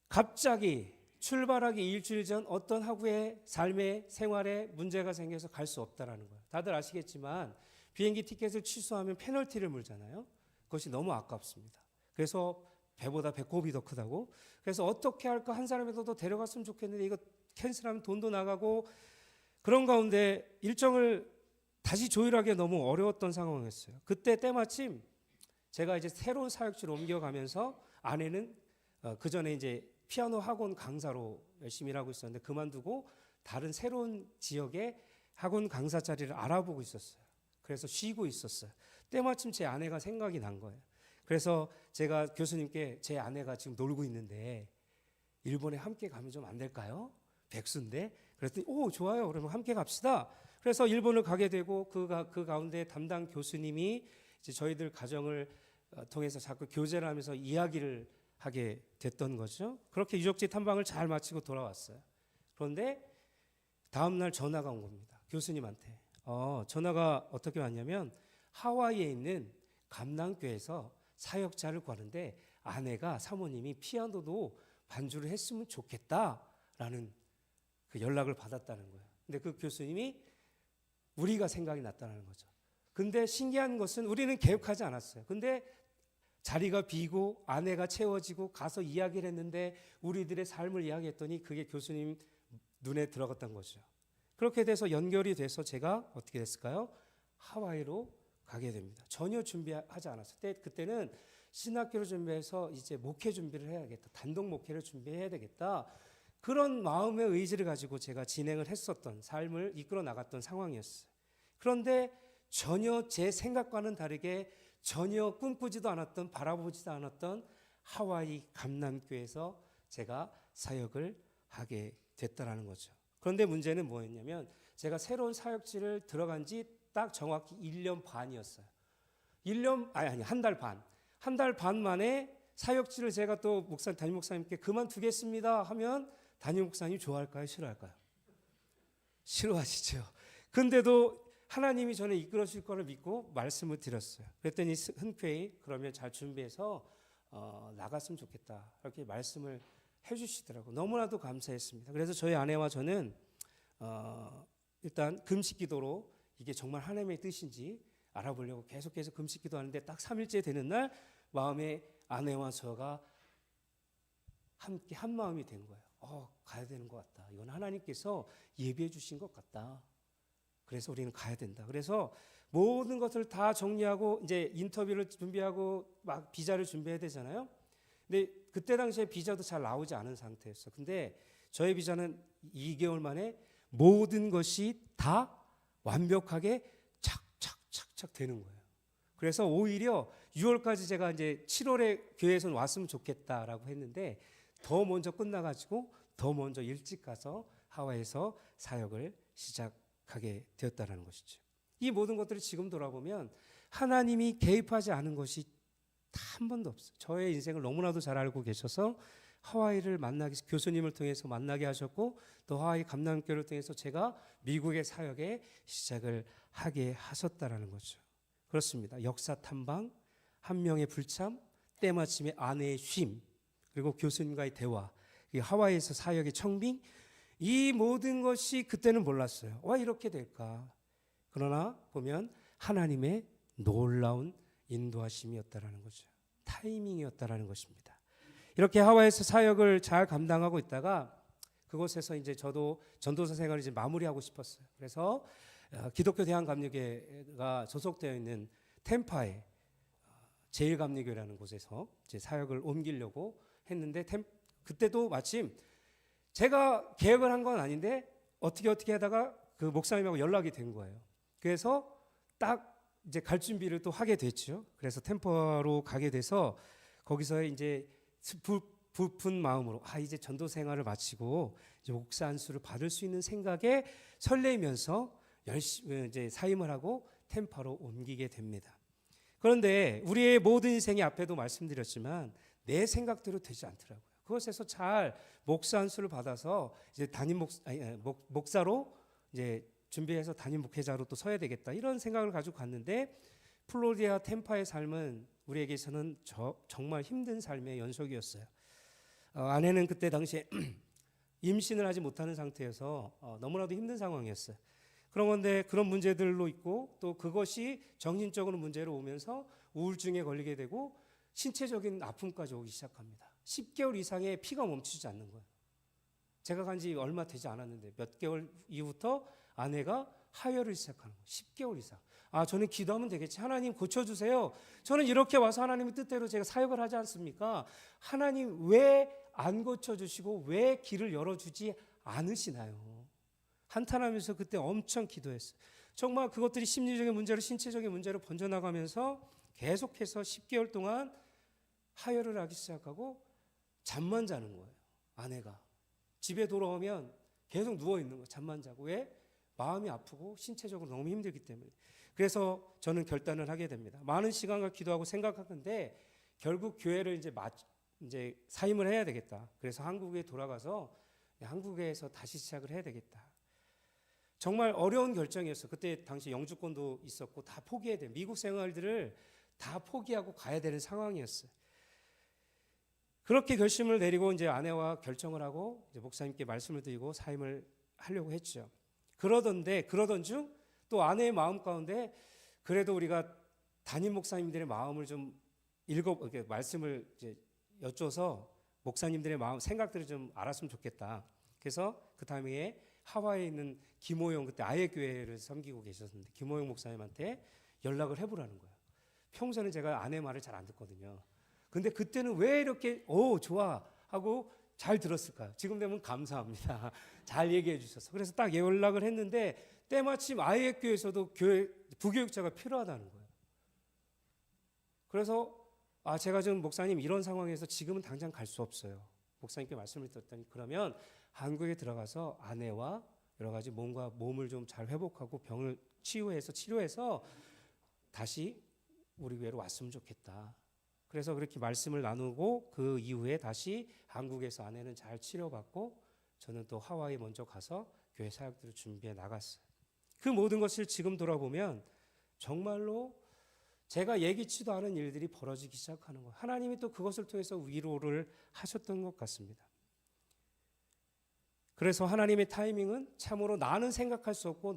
갑자기 출발하기 일주일 전 어떤 학우의 삶의 생활에 문제가 생겨서 갈 수 없다라는 거예요. 다들 아시겠지만 비행기 티켓을 취소하면 페널티를 물잖아요. 그것이 너무 아깝습니다. 그래서 배보다 배꼽이 더 크다고. 그래서 어떻게 할까, 한 사람이라도 더 데려갔으면 좋겠는데 이거 캔슬하면 돈도 나가고, 그런 가운데 일정을 다시 조율하기 너무 어려웠던 상황이었어요. 그때 때마침 제가 이제 새로운 사역지로 옮겨가면서 아내는 그 전에 이제 피아노 학원 강사로 열심히 일하고 있었는데 그만두고 다른 새로운 지역에 학원 강사 자리를 알아보고 있었어요. 그래서 쉬고 있었어요. 때마침 제 아내가 생각이 난 거예요. 그래서 제가 교수님께 제 아내가 지금 놀고 있는데 일본에 함께 가면 좀 안 될까요? 백수인데. 그랬더니 오, 좋아요. 그러면 함께 갑시다. 그래서 일본을 가게 되고 그 가운데 담당 교수님이 이제 저희들 가정을 통해서 자꾸 교제를 하면서 이야기를 하게 됐던 거죠. 그렇게 유적지 탐방을 잘 마치고 돌아왔어요. 그런데 다음 날 전화가 온 겁니다. 교수님한테. 전화가 어떻게 왔냐면 하와이에 있는 감남교에서 사역자를 구하는데 아내가 사모님이 피아노도 반주를 했으면 좋겠다라는 그 연락을 받았다는 거예요. 근데 그 교수님이 우리가 생각이 났다는 거죠. 근데 신기한 것은 우리는 계획하지 않았어요. 근데 자리가 비고 아내가 채워지고 가서 이야기를 했는데 우리들의 삶을 이야기했더니 그게 교수님 눈에 들어갔던 거죠. 그렇게 돼서 연결이 돼서 제가 어떻게 됐을까요? 하와이로 가게 됩니다. 전혀 준비하지 않았어요. 그때는 신학교를 준비해서 이제 목회 준비를 해야겠다. 단독 목회를 준비해야 되겠다. 그런 마음의 의지를 가지고 제가 진행을 했었던 삶을 이끌어 나갔던 상황이었어요. 그런데 전혀 제 생각과는 다르게 전혀 꿈꾸지도 않았던, 바라보지도 않았던 하와이 감남교에서 제가 사역을 하게 됐다라는 거죠. 그런데 문제는 뭐였냐면 제가 새로운 사역지를 들어간 지 딱 정확히 1년 반이었어요. 한 달 반. 한 달 반 만에 사역지를 제가 또 담임 목사님께 그만두겠습니다 하면 담임 목사님 좋아할까요? 싫어할까요? 싫어하시죠. 근데도 하나님이 저를 이끌어줄 거를 믿고 말씀을 드렸어요. 그랬더니 흔쾌히 그러면 잘 준비해서 나갔으면 좋겠다. 이렇게 말씀을 해주시더라고요. 너무나도 감사했습니다. 그래서 저희 아내와 저는 일단 금식 기도로 이게 정말 하나님의 뜻인지 알아보려고 계속해서 금식 기도하는데 딱 3일째 되는 날 마음에 아내와 저가 함께 한 마음이 된 거예요. 가야 되는 것 같다. 이건 하나님께서 예비해 주신 것 같다. 그래서 우리는 가야 된다. 그래서 모든 것을 다 정리하고 이제 인터뷰를 준비하고 막 비자를 준비해야 되잖아요. 근데 그때 당시에 비자도 잘 나오지 않은 상태였어. 근데 저의 비자는 2개월 만에 모든 것이 다 완벽하게 착착착착 되는 거예요. 그래서 오히려 6월까지 제가 이제 7월에 교회에서 왔으면 좋겠다라고 했는데 더 먼저 끝나가지고 더 먼저 일찍 가서 하와이에서 사역을 시작하게 되었다는 것이죠. 이 모든 것들을 지금 돌아보면 하나님이 개입하지 않은 것이 한 번도 없어요. 저의 인생을 너무나도 잘 알고 계셔서 하와이를 교수님을 통해서 만나게 하셨고 또 하와이 감남교를 통해서 제가 미국의 사역에 시작을 하게 하셨다라는 거죠. 그렇습니다. 역사 탐방, 한 명의 불참, 때마침에 아내의 쉼, 그리고 교수님과의 대화, 하와이에서 사역의 청빙, 이 모든 것이 그때는 몰랐어요. 왜 이렇게 될까? 그러나 보면 하나님의 놀라운 인도하심이었다라는 거죠. 타이밍이었다라는 것입니다. 이렇게 하와이에서 사역을 잘 감당하고 있다가 그곳에서 이제 저도 전도사 생활을 이제 마무리하고 싶었어요. 그래서 기독교 대한감리교회가 소속되어 있는 템파의 제일감리교회라는 곳에서 이제 사역을 옮기려고 했는데 그때도 마침 제가 계획을 한 건 아닌데 어떻게 하다가 그 목사님하고 연락이 된 거예요. 그래서 딱 이제 갈 준비를 또 하게 됐죠. 그래서 템파로 가게 돼서 거기서 이제 부푼 마음으로 이제 전도 생활을 마치고 이제 목사 안수를 받을 수 있는 생각에 설레면서 열심히 이제 사임을 하고 템파로 옮기게 됩니다. 그런데 우리의 모든 인생이 앞에도 말씀드렸지만 내 생각대로 되지 않더라고요. 그것에서 잘 목사 안수를 받아서 이제 목사로 이제 준비해서 담임 목회자로 또 서야 되겠다 이런 생각을 가지고 갔는데 플로리다 템파의 삶은 우리에게서는 정말 힘든 삶의 연속이었어요. 아내는 그때 당시에 임신을 하지 못하는 상태여서 너무나도 힘든 상황이었어요. 그런 건데 그런 문제들로 있고 또 그것이 정신적으로 문제로 오면서 우울증에 걸리게 되고 신체적인 아픔까지 오기 시작합니다. 10개월 이상의 피가 멈추지 않는 거예요. 제가 간 지 얼마 되지 않았는데 몇 개월 이후부터 아내가 하혈을 시작하는 거예요. 10개월 이상. 아, 저는 기도하면 되겠지. 하나님 고쳐주세요. 저는 이렇게 와서 하나님의 뜻대로 제가 사역을 하지 않습니까? 하나님 왜 안 고쳐주시고 왜 길을 열어주지 않으시나요? 한탄하면서 그때 엄청 기도했어요. 정말 그것들이 심리적인 문제로 신체적인 문제로 번져나가면서 계속해서 10개월 동안 하혈을 하기 시작하고 잠만 자는 거예요. 아내가. 집에 돌아오면 계속 누워있는 거예요. 잠만 자고. 왜? 마음이 아프고 신체적으로 너무 힘들기 때문에. 그래서 저는 결단을 하게 됩니다. 많은 시간과 기도하고 생각하는데 결국 교회를 이제 사임을 해야 되겠다. 그래서 한국에 돌아가서 한국에서 다시 시작을 해야 되겠다. 정말 어려운 결정이었어요. 그때 당시 영주권도 있었고 다 포기해야 돼요. 미국 생활들을 다 포기하고 가야 되는 상황이었어요. 그렇게 결심을 내리고 이제 아내와 결정을 하고 이제 목사님께 말씀을 드리고 사임을 하려고 했죠. 그러던 중 또 아내의 마음 가운데 그래도 우리가 담임 목사님들의 마음을 좀 이렇게 말씀을 이제 여쭤서 목사님들의 마음 생각들을 좀 알았으면 좋겠다. 그래서 그 다음에 하와이에 있는 김호영 그때 아예교회를 섬기고 계셨는데 김호영 목사님한테 연락을 해보라는 거예요. 평소에는 제가 아내 말을 잘 안 듣거든요. 근데 그때는 왜 이렇게 좋아 하고 잘 들었을까요? 지금 되면 감사합니다. 잘 얘기해 주셔서. 그래서 딱 연락을 했는데 때마침 아예교회에서도 부교육자가 필요하다는 거예요. 그래서 제가 지금 목사님 이런 상황에서 지금은 당장 갈 수 없어요. 목사님께 말씀을 드렸더니 그러면 한국에 들어가서 아내와 여러 가지 몸을 좀 잘 회복하고 병을 치료해서 다시 우리 교회로 왔으면 좋겠다. 그래서 그렇게 말씀을 나누고 그 이후에 다시 한국에서 아내는 잘 치료받고 저는 또 하와이 먼저 가서 교회 사역들을 준비해 나갔어요. 그 모든 것을 지금 돌아보면 정말로 제가 예기치도 않은 일들이 벌어지기 시작하는 거예요. 하나님이 또 그것을 통해서 위로를 하셨던 것 같습니다. 그래서 하나님의 타이밍은 참으로 나는 생각할 수 없고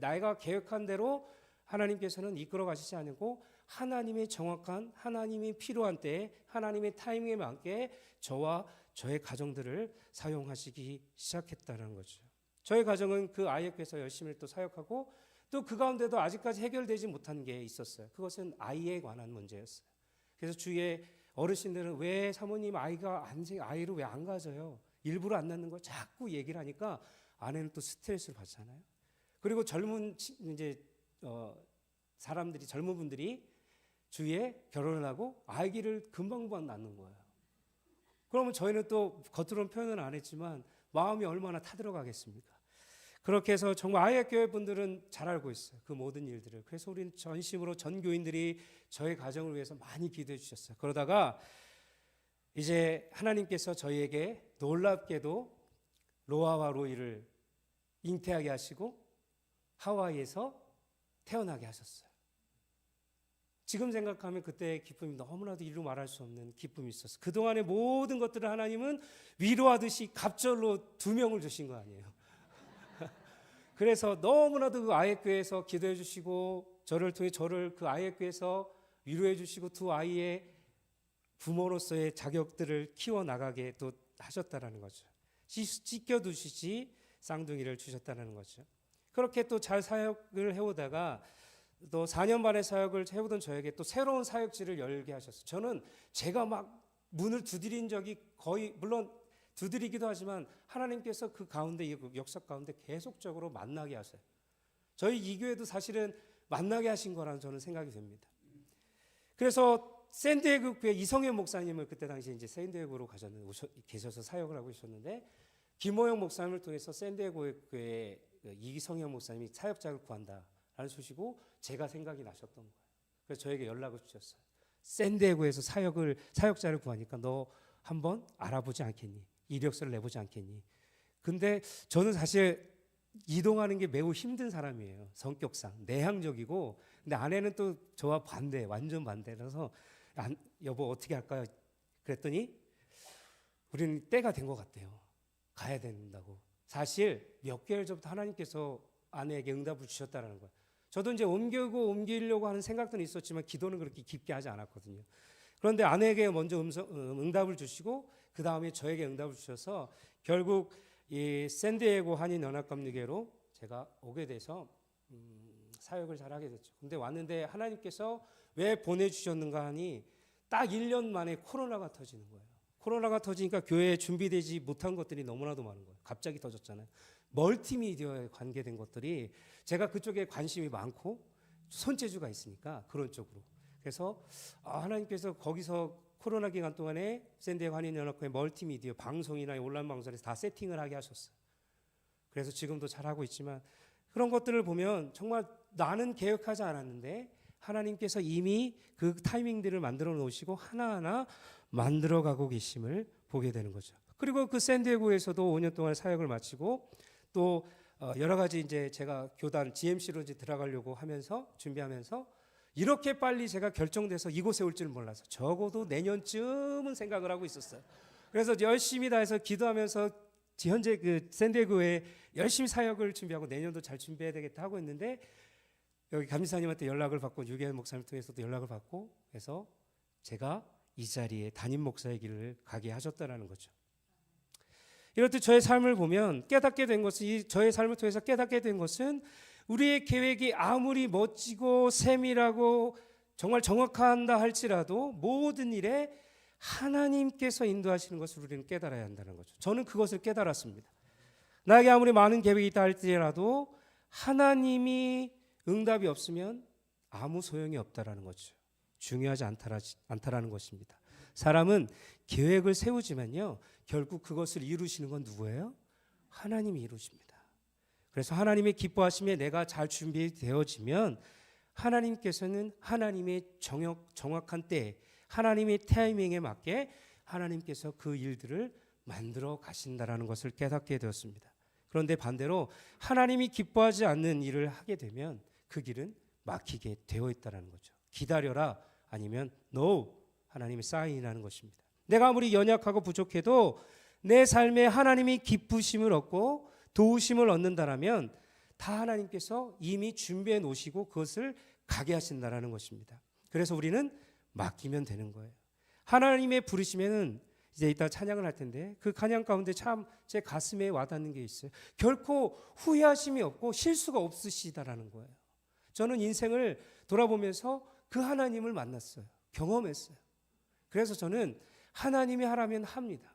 내가 계획한 대로 하나님께서는 이끌어 가시지 않고 하나님의 정확한 하나님이 필요한 때에 하나님의 타이밍에 맞게 저와 저의 가정들을 사용하시기 시작했다는 거죠. 저희 가정은 그 아이에게서 열심히 또 사역하고 또 그 가운데도 아직까지 해결되지 못한 게 있었어요. 그것은 아이에 관한 문제였어요. 그래서 주위에 어르신들은 왜 사모님 아이를 왜 안 가져요? 일부러 안 낳는 걸 자꾸 얘기를 하니까 아내는 또 스트레스를 받잖아요. 그리고 젊은 사람들이 젊은 분들이 주위에 결혼을 하고 아기를 금방 낳는 거예요. 그러면 저희는 또 겉으로는 표현은 안 했지만 마음이 얼마나 타들어가겠습니까? 그렇게 해서 정말 아이교회 분들은 잘 알고 있어요. 그 모든 일들을. 그래서 우리는 전심으로 전 교인들이 저희 가정을 위해서 많이 기도해 주셨어요. 그러다가 이제 하나님께서 저희에게 놀랍게도 로아와 로이를 잉태하게 하시고 하와이에서 태어나게 하셨어요. 지금 생각하면 그때의 기쁨이 너무나도 이루 말할 수 없는 기쁨이 있었어요. 그동안의 모든 것들을 하나님은 위로하듯이 갑절로 2명을 주신 거 아니에요. 그래서 너무나도 그 아이교회에서 기도해 주시고 저를 통해 저를 그 아이교회에서 위로해 주시고 두 아이의 부모로서의 자격들을 키워나가게 또 하셨다라는 거죠. 찢겨두시지 쌍둥이를 주셨다는 거죠. 그렇게 또 잘 사역을 해오다가 또 4년 반의 사역을 해오던 저에게 또 새로운 사역지를 열게 하셨어요. 저는 제가 막 문을 두드린 적이 거의 물론 두드리기도 하지만 하나님께서 그 가운데 이 역사 가운데 계속적으로 만나게 하세요. 저희 이 교회도 사실은 만나게 하신 거라는 저는 생각이 됩니다. 그래서 샌디에고 교회 이성현 목사님을 그때 당시 이제 샌디에고로 계셔서 사역을 하고 계셨는데 김호영 목사님을 통해서 샌디에고 교회 이성현 목사님이 사역자를 구한다라는 소식고 제가 생각이 나셨던 거예요. 그래서 저에게 연락을 주셨어요. 샌디에고에서 사역자를 구하니까 너 한번 알아보지 않겠니? 이력서를 내보지 않겠니? 근데 저는 사실 이동하는 게 매우 힘든 사람이에요. 성격상 내향적이고, 근데 아내는 또 저와 완전 반대라서 여보 어떻게 할까요? 그랬더니 우리는 때가 된 것 같아요. 가야 된다고. 사실 몇 개월 전부터 하나님께서 아내에게 응답을 주셨다는 거예요. 저도 이제 옮기려고 하는 생각도 있었지만 기도는 그렇게 깊게 하지 않았거든요. 그런데 아내에게 먼저 응답을 주시고 그 다음에 저에게 응답을 주셔서 결국 이 샌디에고 한인연합감리교회로 제가 오게 돼서 사역을 잘하게 됐죠. 근데 왔는데 하나님께서 왜 보내주셨는가 하니 딱 1년 만에 코로나가 터지는 거예요. 코로나가 터지니까 교회에 준비되지 못한 것들이 너무나도 많은 거예요. 갑자기 터졌잖아요. 멀티미디어에 관계된 것들이 제가 그쪽에 관심이 많고 손재주가 있으니까 그런 쪽으로. 그래서 하나님께서 거기서 코로나 기간 동안에 샌디에고 한인연합회 멀티미디어 방송이나 온라인 방송에서 다 세팅을 하게 하셨어요. 그래서 지금도 잘하고 있지만 그런 것들을 보면 정말 나는 계획하지 않았는데 하나님께서 이미 그 타이밍들을 만들어 놓으시고 하나하나 만들어가고 계심을 보게 되는 거죠. 그리고 그 샌디에고에서도 5년 동안 사역을 마치고 또 여러 가지 이제 제가 교단 GMC로 이제 들어가려고 하면서 준비하면서 이렇게 빨리 제가 결정돼서 이곳에 올 줄 몰라서 적어도 내년쯤은 생각을 하고 있었어요. 그래서 열심히 다해서 기도하면서 현재 그 샌디에고에 열심히 사역을 준비하고 내년도 잘 준비해야 되겠다 하고 있는데 여기 감리사님한테 연락을 받고 유기현 목사님 통해서도 연락을 받고 해서 제가 이 자리에 담임 목사의 길을 가게 하셨다라는 거죠. 이렇듯 저의 삶을 보면 깨닫게 된 것은 저의 삶을 통해서 깨닫게 된 것은 우리의 계획이 아무리 멋지고 세밀하고 정말 정확한다 할지라도 모든 일에 하나님께서 인도하시는 것을 우리는 깨달아야 한다는 거죠. 저는 그것을 깨달았습니다. 나에게 아무리 많은 계획이 있다 할지라도 하나님이 응답이 없으면 아무 소용이 없다라는 거죠. 중요하지 않다라는 것입니다. 사람은 계획을 세우지만요, 결국 그것을 이루시는 건 누구예요? 하나님이 이루십니다. 그래서 하나님의 기뻐하심에 내가 잘 준비되어지면 하나님께서는 하나님의 정확한 때, 하나님의 타이밍에 맞게 하나님께서 그 일들을 만들어 가신다라는 것을 깨닫게 되었습니다. 그런데 반대로 하나님이 기뻐하지 않는 일을 하게 되면 그 길은 막히게 되어 있다는 거죠. 기다려라 아니면 no, 하나님의 사인이라는 것입니다. 내가 아무리 연약하고 부족해도 내 삶에 하나님이 기쁘심을 얻고 도우심을 얻는다라면 다 하나님께서 이미 준비해 놓으시고 그것을 가게 하신다라는 것입니다. 그래서 우리는 맡기면 되는 거예요. 하나님의 부르심에는 이제 이따 찬양을 할 텐데 그 찬양 가운데 참 제 가슴에 와닿는 게 있어요. 결코 후회하심이 없고 실수가 없으시다라는 거예요. 저는 인생을 돌아보면서 그 하나님을 만났어요. 경험했어요. 그래서 저는 하나님이 하라면 합니다.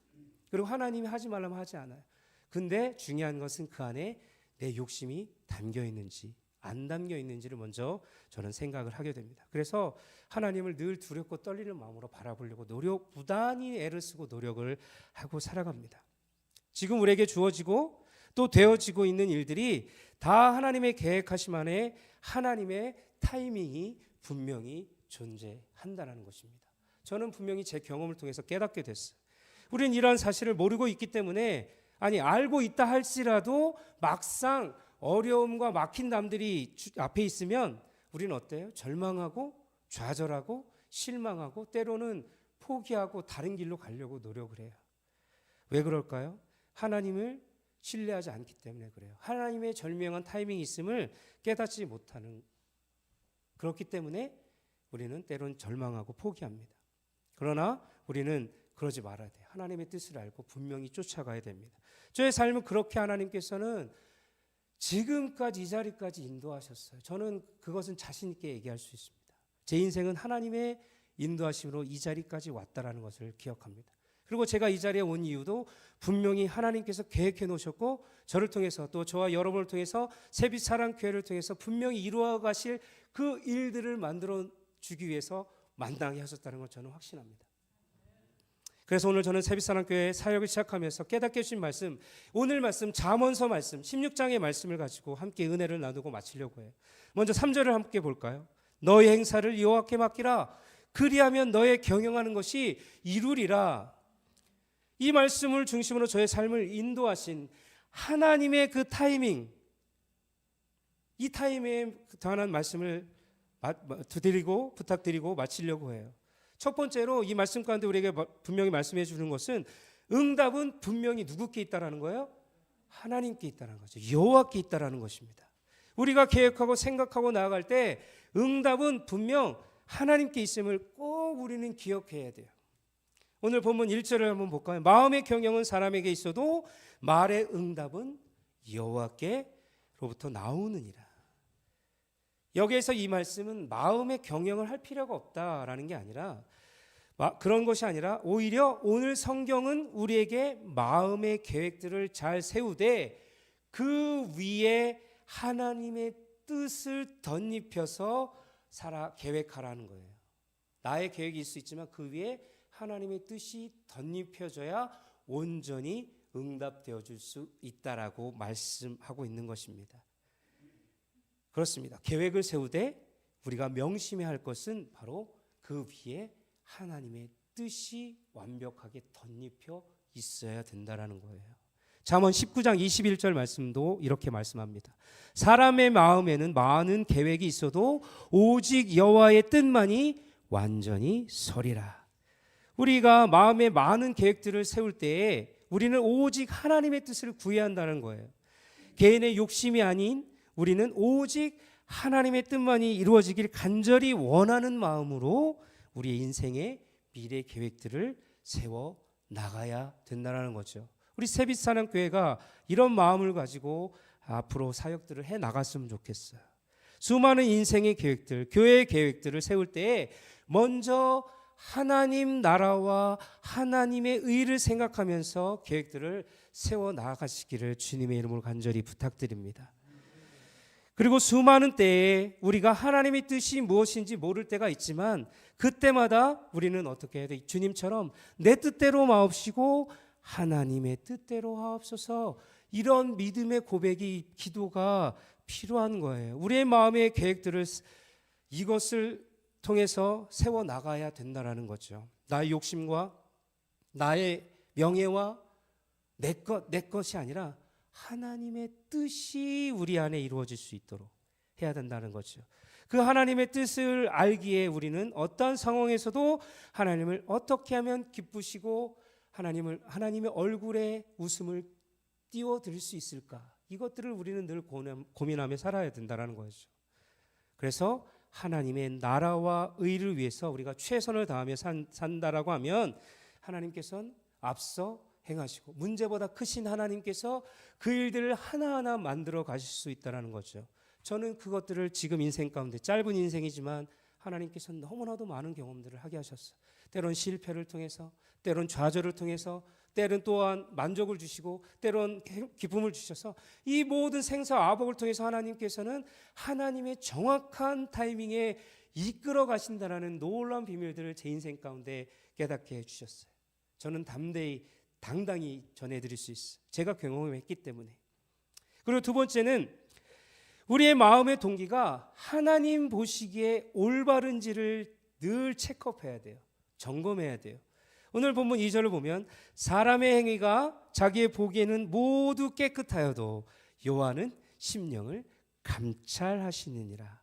그리고 하나님이 하지 말라면 하지 않아요. 근데 중요한 것은 그 안에 내 욕심이 담겨 있는지 안 담겨 있는지를 먼저 저는 생각을 하게 됩니다. 그래서 하나님을 늘 두렵고 떨리는 마음으로 바라보려고 부단히 애를 쓰고 노력을 하고 살아갑니다. 지금 우리에게 주어지고 또 되어지고 있는 일들이 다 하나님의 계획하심 안에 하나님의 타이밍이 분명히 존재한다는 것입니다. 저는 분명히 제 경험을 통해서 깨닫게 됐어요. 우리는 이러한 사실을 모르고 있기 때문에 알고 있다 할지라도 막상 어려움과 막힌 담들이 앞에 있으면 우리는 어때요? 절망하고 좌절하고 실망하고 때로는 포기하고 다른 길로 가려고 노력을 해요. 왜 그럴까요? 하나님을 신뢰하지 않기 때문에 그래요. 하나님의 절명한 타이밍이 있음을 깨닫지 못하는, 그렇기 때문에 우리는 때로는 절망하고 포기합니다. 그러나 우리는 그러지 말아야 돼요. 하나님의 뜻을 알고 분명히 쫓아가야 됩니다. 저의 삶은 그렇게 하나님께서는 지금까지 이 자리까지 인도하셨어요. 저는 그것은 자신 있게 얘기할 수 있습니다. 제 인생은 하나님의 인도하심으로 이 자리까지 왔다라는 것을 기억합니다. 그리고 제가 이 자리에 온 이유도 분명히 하나님께서 계획해 놓으셨고 저를 통해서 또 저와 여러분을 통해서 새빛사랑교회를 통해서 분명히 이루어 가실 그 일들을 만들어 주기 위해서 만나게 하셨다는 걸 저는 확신합니다. 그래서 오늘 저는 새빛사랑교회 사역을 시작하면서 깨닫게 해주신 말씀, 오늘 말씀 잠언서 말씀 16장의 말씀을 가지고 함께 은혜를 나누고 마치려고 해요. 먼저 3절을 함께 볼까요? 너의 행사를 여호와께 맡기라. 그리하면 너의 경영하는 것이 이루리라. 이 말씀을 중심으로 저의 삶을 인도하신 하나님의 그 타이밍, 이 타이밍에 관한 말씀을 드리고 부탁드리고 마치려고 해요. 첫 번째로 이 말씀 가운데 우리에게 분명히 말씀해 주는 것은 응답은 분명히 누구께 있다라는 거예요? 하나님께 있다는 거죠. 여호와께 있다라는 것입니다. 우리가 계획하고 생각하고 나아갈 때 응답은 분명 하나님께 있음을 꼭 우리는 기억해야 돼요. 오늘 본문 1절을 한번 볼까요? 마음의 경영은 사람에게 있어도 말의 응답은 여호와께로부터 나오느니라. 여기에서 이 말씀은 마음의 경영을 할 필요가 없다라는 게 아니라 그런 것이 아니라 오히려 오늘 성경은 우리에게 마음의 계획들을 잘 세우되 그 위에 하나님의 뜻을 덧입혀서 계획하라는 거예요. 나의 계획이 있을 수 있지만 그 위에 하나님의 뜻이 덧입혀져야 온전히 응답되어 줄 수 있다라고 말씀하고 있는 것입니다. 그렇습니다. 계획을 세우되 우리가 명심해야 할 것은 바로 그 위에 하나님의 뜻이 완벽하게 덧입혀 있어야 된다라는 거예요. 잠언 19장 21절 말씀도 이렇게 말씀합니다. 사람의 마음에는 많은 계획이 있어도 오직 여호와의 뜻만이 완전히 서리라. 우리가 마음에 많은 계획들을 세울 때에 우리는 오직 하나님의 뜻을 구해야 한다는 거예요. 개인의 욕심이 아닌 우리는 오직 하나님의 뜻만이 이루어지길 간절히 원하는 마음으로 우리의 인생의 미래 계획들을 세워 나가야 된다는 거죠. 우리 새빛사랑교회가 이런 마음을 가지고 앞으로 사역들을 해 나갔으면 좋겠어요. 수많은 인생의 계획들, 교회의 계획들을 세울 때 먼저 하나님 나라와 하나님의 의를 생각하면서 계획들을 세워 나가시기를 주님의 이름으로 간절히 부탁드립니다. 그리고 수많은 때에 우리가 하나님의 뜻이 무엇인지 모를 때가 있지만 그때마다 우리는 어떻게 해야 돼? 주님처럼 내 뜻대로 마옵시고 하나님의 뜻대로 하옵소서, 이런 믿음의 고백이 기도가 필요한 거예요. 우리의 마음의 계획들을 이것을 통해서 세워 나가야 된다라는 거죠. 나의 욕심과 나의 명예와 내 것이 아니라 하나님의 뜻이 우리 안에 이루어질 수 있도록 해야 된다는 거죠. 그 하나님의 뜻을 알기에 우리는 어떤 상황에서도 하나님을 어떻게 하면 기쁘시고 하나님의 얼굴에 웃음을 띄워드릴 수 있을까? 이것들을 우리는 늘 고민하며 살아야 된다는 거죠. 그래서 하나님의 나라와 의를 위해서 우리가 최선을 다하며 산다라고 하면 하나님께서는 앞서 행하시고 문제보다 크신 하나님께서 그 일들을 하나하나 만들어 가실 수 있다는 거죠. 저는 그것들을 지금 인생 가운데 짧은 인생이지만 하나님께서는 너무나도 많은 경험들을 하게 하셨어요. 때론 실패를 통해서, 때론 좌절을 통해서, 때론 또한 만족을 주시고, 때론 기쁨을 주셔서 이 모든 생사화복을 통해서 하나님께서는 하나님의 정확한 타이밍에 이끌어 가신다는 놀라운 비밀들을 제 인생 가운데 깨닫게 해주셨어요. 저는 당당히 전해드릴 수 있어요. 제가 경험했기 때문에. 그리고 두 번째는 우리의 마음의 동기가 하나님 보시기에 올바른지를 늘 체크업해야 돼요. 점검해야 돼요. 오늘 본문 2절을 보면 사람의 행위가 자기의 보기에는 모두 깨끗하여도 여호와는 심령을 감찰하시느니라.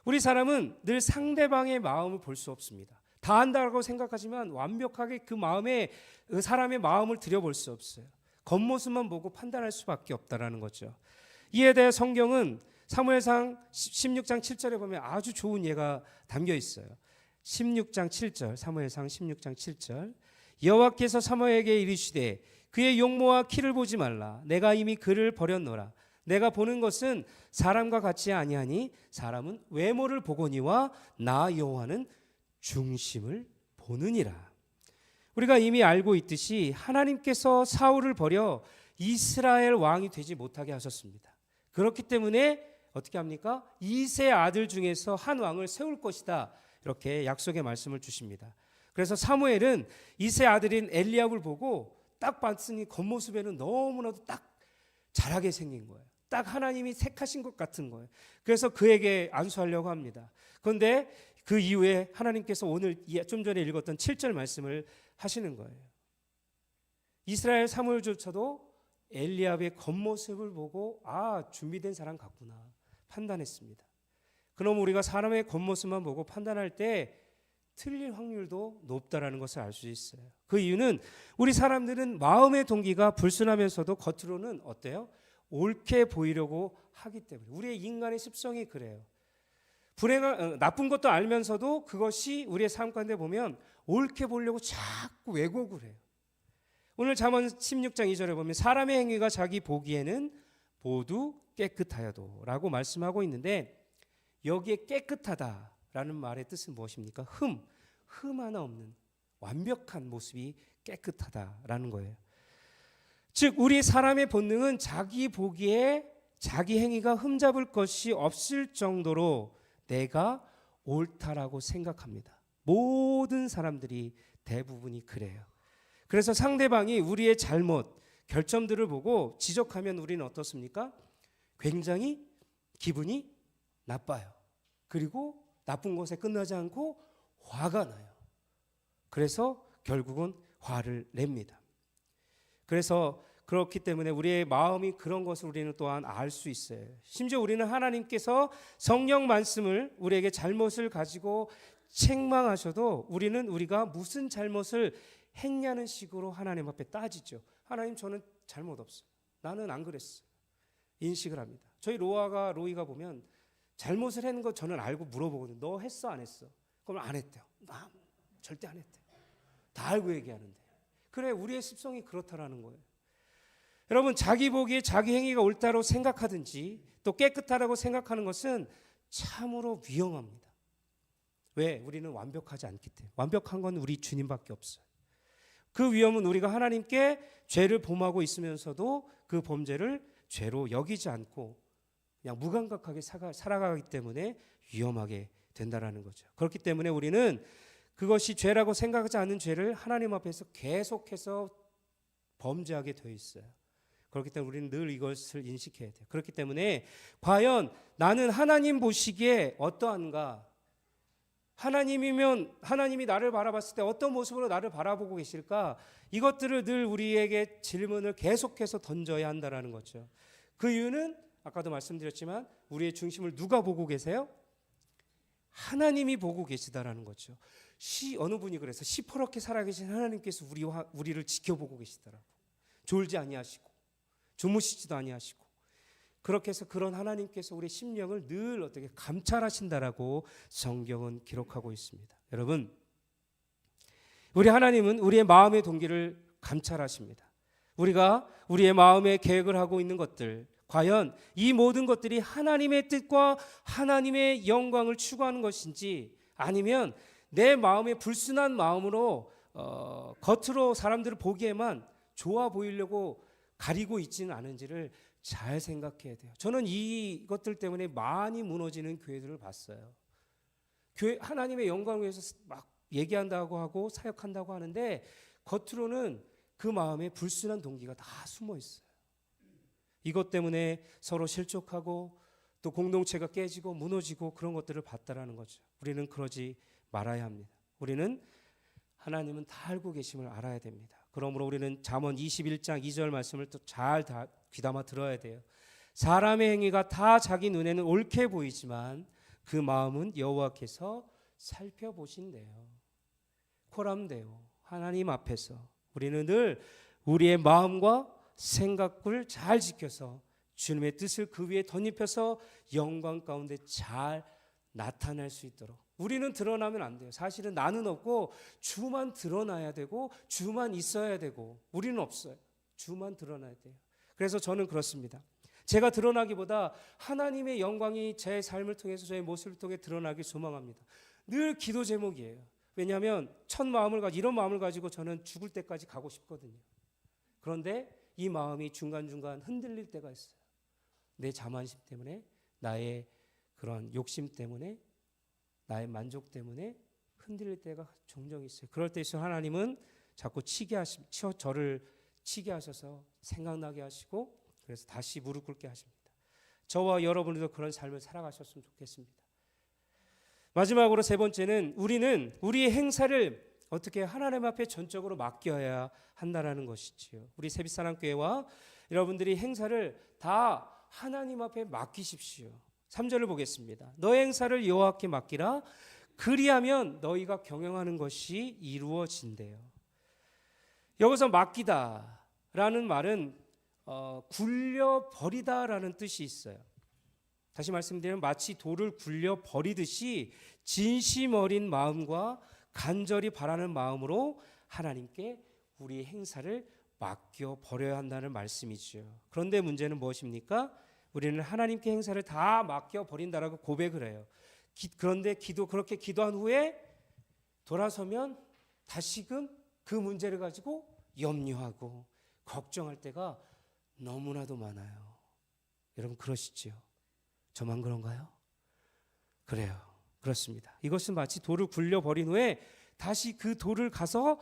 우리 사람은 늘 상대방의 마음을 볼 수 없습니다. 다 안다고 생각하지만 완벽하게 그 사람의 마음을 들여볼 수 없어요. 겉모습만 보고 판단할 수밖에 없다라는 거죠. 이에 대해 성경은 사무엘상 16장 7절에 보면 아주 좋은 예가 담겨 있어요. 16장 7절, 사무엘상 16장 7절. 여호와께서 사무엘에게 이르시되 그의 용모와 키를 보지 말라. 내가 이미 그를 버렸노라. 내가 보는 것은 사람과 같지 아니하니 사람은 외모를 보거니와 나 여호와는 중심을 보느니라. 우리가 이미 알고 있듯이 하나님께서 사울을 버려 이스라엘 왕이 되지 못하게 하셨습니다. 그렇기 때문에 어떻게 합니까? 이세 아들 중에서 한 왕을 세울 것이다, 이렇게 약속의 말씀을 주십니다. 그래서 사무엘은 이세 아들인 엘리압을 보고 딱 봤으니 겉모습에는 너무나도 딱 잘하게 생긴 거예요. 딱 하나님이 택하신 것 같은 거예요. 그래서 그에게 안수하려고 합니다. 그런데 그 이후에 하나님께서 오늘 좀 전에 읽었던 7절 말씀을 하시는 거예요. 이스라엘 사무엘조차도 엘리압의 겉모습을 보고 준비된 사람 같구나 판단했습니다. 그럼 우리가 사람의 겉모습만 보고 판단할 때 틀릴 확률도 높다라는 것을 알 수 있어요. 그 이유는 우리 사람들은 마음의 동기가 불순하면서도 겉으로는 어때요? 옳게 보이려고 하기 때문에 우리의 인간의 습성이 그래요. 나쁜 것도 알면서도 그것이 우리의 삶 가운데 보면 옳게 보려고 자꾸 왜곡을 해요. 오늘 잠언 16장 2절에 보면 사람의 행위가 자기 보기에는 모두 깨끗하여도 라고 말씀하고 있는데, 여기에 깨끗하다라는 말의 뜻은 무엇입니까? 흠 하나 없는 완벽한 모습이 깨끗하다라는 거예요. 즉 우리 사람의 본능은 자기 보기에 자기 행위가 흠잡을 것이 없을 정도로 내가 옳다라고 생각합니다. 모든 사람들이 대부분이 그래요. 그래서 상대방이 우리의 잘못, 결점들을 보고 지적하면 우리는 어떻습니까? 굉장히 기분이 나빠요. 그리고 나쁜 것에 끝나지 않고 화가 나요. 그래서 결국은 화를 냅니다. 그래서 그렇기 때문에 우리의 마음이 그런 것을 우리는 또한 알 수 있어요. 심지어 우리는 하나님께서 성령 말씀을 우리에게 잘못을 가지고 책망하셔도 우리는 우리가 무슨 잘못을 했냐는 식으로 하나님 앞에 따지죠. 하나님, 저는 잘못 없어요. 나는 안 그랬어요. 인식을 합니다. 저희 로이가 보면 잘못을 했는 거 저는 알고 물어보거든요. 너 했어 안 했어? 그럼 안 했대요. 나 절대 안 했대요. 다 알고 얘기하는데. 그래, 우리의 습성이 그렇다라는 거예요. 여러분, 자기 보기에 자기 행위가 옳다고 생각하든지 또 깨끗하다고 생각하는 것은 참으로 위험합니다. 왜? 우리는 완벽하지 않기 때문에. 완벽한 건 우리 주님밖에 없어요. 그 위험은 우리가 하나님께 죄를 범하고 있으면서도 그 범죄를 죄로 여기지 않고 그냥 무감각하게 살아가기 때문에 위험하게 된다라는 거죠. 그렇기 때문에 우리는 그것이 죄라고 생각하지 않는 죄를 하나님 앞에서 계속해서 범죄하게 되어 있어요. 그렇기 때문에 우리는 늘 이것을 인식해야 돼요. 그렇기 때문에 과연 나는 하나님 보시기에 어떠한가? 하나님이면 하나님이 나를 바라봤을 때 어떤 모습으로 나를 바라보고 계실까? 이것들을 늘 우리에게 질문을 계속해서 던져야 한다는 거죠. 그 이유는 아까도 말씀드렸지만 우리의 중심을 누가 보고 계세요? 하나님이 보고 계시다라는 거죠. 어느 분이 그래서 시퍼렇게 살아계신 하나님께서 우리를 지켜보고 계시더라고. 졸지 아니하시고 주무시지도 아니하시고, 그렇게 해서 그런 하나님께서 우리의 심령을 늘 어떻게 감찰하신다라고 성경은 기록하고 있습니다. 여러분, 우리 하나님은 우리의 마음의 동기를 감찰하십니다. 우리가 우리의 마음에 계획을 하고 있는 것들, 과연 이 모든 것들이 하나님의 뜻과 하나님의 영광을 추구하는 것인지, 아니면 내 마음의 불순한 마음으로 겉으로 사람들을 보기에만 좋아 보이려고 가리고 있지는 않은지를 잘 생각해야 돼요. 저는 이것들 때문에 많이 무너지는 교회들을 봤어요. 교회 하나님의 영광을 위해서 막 얘기한다고 하고 사역한다고 하는데 겉으로는 그 마음에 불순한 동기가 다 숨어 있어요. 이것 때문에 서로 실족하고 또 공동체가 깨지고 무너지고 그런 것들을 봤다라는 거죠. 우리는 그러지 말아야 합니다. 우리는 하나님은 다 알고 계심을 알아야 됩니다. 그러므로 우리는 잠언 21장 2절 말씀을 또 잘 귀담아 들어야 돼요. 사람의 행위가 다 자기 눈에는 옳게 보이지만 그 마음은 여호와께서 살펴보신대요. 코람대요. 하나님 앞에서 우리는 늘 우리의 마음과 생각을 잘 지켜서 주님의 뜻을 그 위에 덧입혀서 영광 가운데 잘 나타낼 수 있도록. 우리는 드러나면 안 돼요. 사실은 나는 없고 주만 드러나야 되고 주만 있어야 되고, 우리는 없어요. 주만 드러나야 돼요. 그래서 저는 그렇습니다. 제가 드러나기보다 하나님의 영광이 제 삶을 통해서 저의 모습을 통해 드러나길 소망합니다. 늘 기도 제목이에요. 왜냐하면 이런 마음을 가지고 저는 죽을 때까지 가고 싶거든요. 그런데 이 마음이 중간중간 흔들릴 때가 있어요. 내 자만심 때문에, 나의 그런 욕심 때문에, 나의 만족 때문에 흔들릴 때가 종종 있어요. 그럴 때일수록 하나님은 자꾸 저를 치게 하셔서 생각나게 하시고, 그래서 다시 무릎 꿇게 하십니다. 저와 여러분들도 그런 삶을 살아가셨으면 좋겠습니다. 마지막으로 세 번째는 우리는 우리의 행사를 어떻게 하나님 앞에 전적으로 맡겨야 한다는 것이지요. 우리 세빛사랑교회와 여러분들이 행사를 다 하나님 앞에 맡기십시오. 3절을 보겠습니다. 너의 행사를 여호와께 맡기라. 그리하면 너희가 경영하는 것이 이루어진대요. 여기서 맡기다라는 말은 굴려 버리다라는 뜻이 있어요. 다시 말씀드리면 마치 돌을 굴려 버리듯이 진심 어린 마음과 간절히 바라는 마음으로 하나님께 우리의 행사를 맡겨 버려야 한다는 말씀이죠. 그런데 문제는 무엇입니까? 우리는 하나님께 행사를 다 맡겨 버린다라고 고백을 해요. 그런데 그렇게 기도한 후에 돌아서면 다시금 그 문제를 가지고 염려하고 걱정할 때가 너무나도 많아요. 여러분 그러시지요? 저만 그런가요? 그래요. 그렇습니다. 이것은 마치 돌을 굴려버린 후에 다시 그 돌을 가서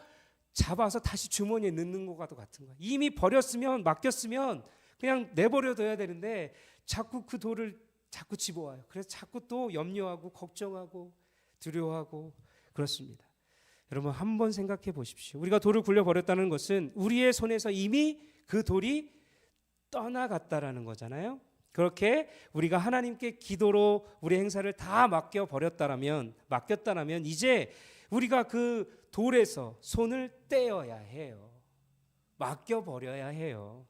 잡아서 다시 주머니에 넣는 것과도 같은 거예요. 이미 버렸으면 맡겼으면 그냥 내버려둬야 되는데 자꾸 그 돌을 자꾸 집어와요. 그래서 자꾸 또 염려하고 걱정하고 두려워하고 그렇습니다. 여러분 한번 생각해 보십시오. 우리가 돌을 굴려버렸다는 것은 우리의 손에서 이미 그 돌이 떠나갔다라는 거잖아요. 그렇게 우리가 하나님께 기도로 우리 행사를 다 맡겼다라면 이제 우리가 그 돌에서 손을 떼어야 해요. 맡겨버려야 해요.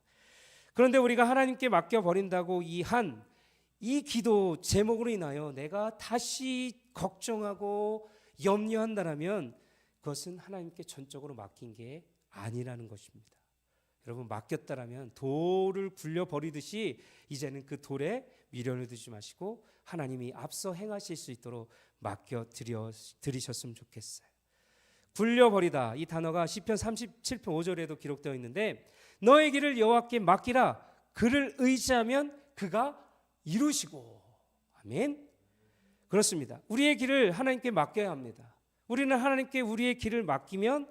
그런데 우리가 하나님께 맡겨버린다고 이 기도 제목으로 인하여 내가 다시 걱정하고 염려한다라면 그것은 하나님께 전적으로 맡긴 게 아니라는 것입니다. 여러분 맡겼다라면 돌을 굴려버리듯이 이제는 그 돌에 미련을 두지 마시고 하나님이 앞서 행하실 수 있도록 맡겨드리셨으면 좋겠어요. 굴려버리다 이 단어가 시편 37편 5절에도 기록되어 있는데 너의 길을 여호와께 맡기라 그를 의지하면 그가 이루시고 아멘. 그렇습니다. 우리의 길을 하나님께 맡겨야 합니다. 우리는 하나님께 우리의 길을 맡기면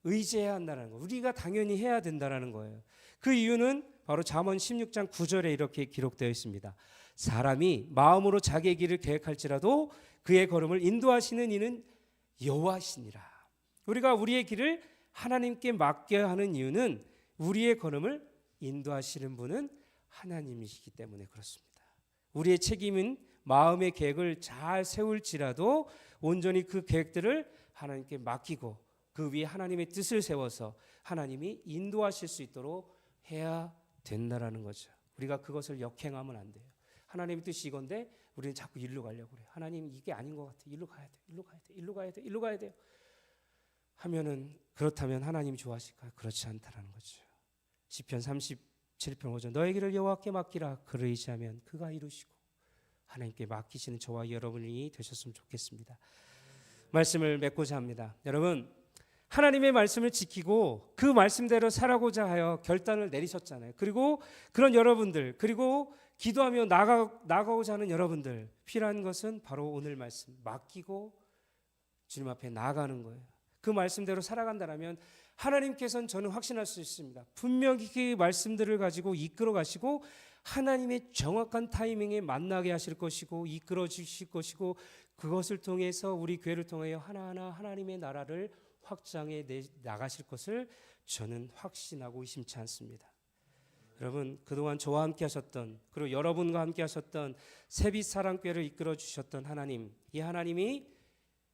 의지해야 한다는 거. 우리가 당연히 해야 된다는 거예요. 그 이유는 바로 잠언 16장 9절에 이렇게 기록되어 있습니다. 사람이 마음으로 자기의 길을 계획할지라도 그의 걸음을 인도하시는 이는 여호와시니라. 우리가 우리의 길을 하나님께 맡겨야 하는 이유는 우리의 걸음을 인도하시는 분은 하나님이시기 때문에 그렇습니다. 우리의 책임은 마음의 계획을 잘 세울지라도 온전히 그 계획들을 하나님께 맡기고 그 위에 하나님의 뜻을 세워서 하나님이 인도하실 수 있도록 해야 된다라는 거죠. 우리가 그것을 역행하면 안 돼요. 하나님의 뜻이 이건데 우리는 자꾸 일로 가려고 그래요. 하나님 이게 아닌 것 같아. 일로 가야 돼. 일로 가야 돼. 일로 가야 돼. 일로 가야 돼요. 하면은 그렇다면 하나님이 좋아하실까요? 그렇지 않다라는 거죠. 시편 37편 5절 너의 길을 여호와께 맡기라 그를 의지하면 그가 이루시고 하나님께 맡기시는 저와 여러분이 되셨으면 좋겠습니다. 말씀을 맺고자 합니다. 여러분 하나님의 말씀을 지키고 그 말씀대로 살아고자 하여 결단을 내리셨잖아요. 그리고 그런 여러분들 그리고 기도하며 나가고자 하는 여러분들 필요한 것은 바로 오늘 말씀 맡기고 주님 앞에 나아가는 거예요. 그 말씀대로 살아간다면 하나님께서는 저는 확신할 수 있습니다. 분명히 그 말씀들을 가지고 이끌어 가시고 하나님의 정확한 타이밍에 만나게 하실 것이고 이끌어 주실 것이고 그것을 통해서 우리 교회를 통하여 하나하나 하나님의 나라를 확장해 나가실 것을 저는 확신하고 의심치 않습니다. 여러분 그동안 저와 함께 하셨던 그리고 여러분과 함께 하셨던 세빛사랑교회를 이끌어 주셨던 하나님 이 하나님이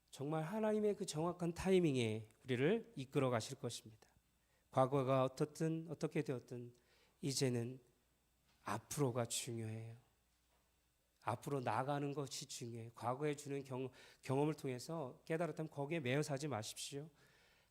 정말 하나님의 그 정확한 타이밍에 우리를 이끌어 가실 것입니다. 과거가 어떻게 되었든 이제는 앞으로가 중요해요. 앞으로 나아가는 것이 중요해요. 과거에 주는 경험을 통해서 깨달았다면 거기에 매여 사지 마십시오.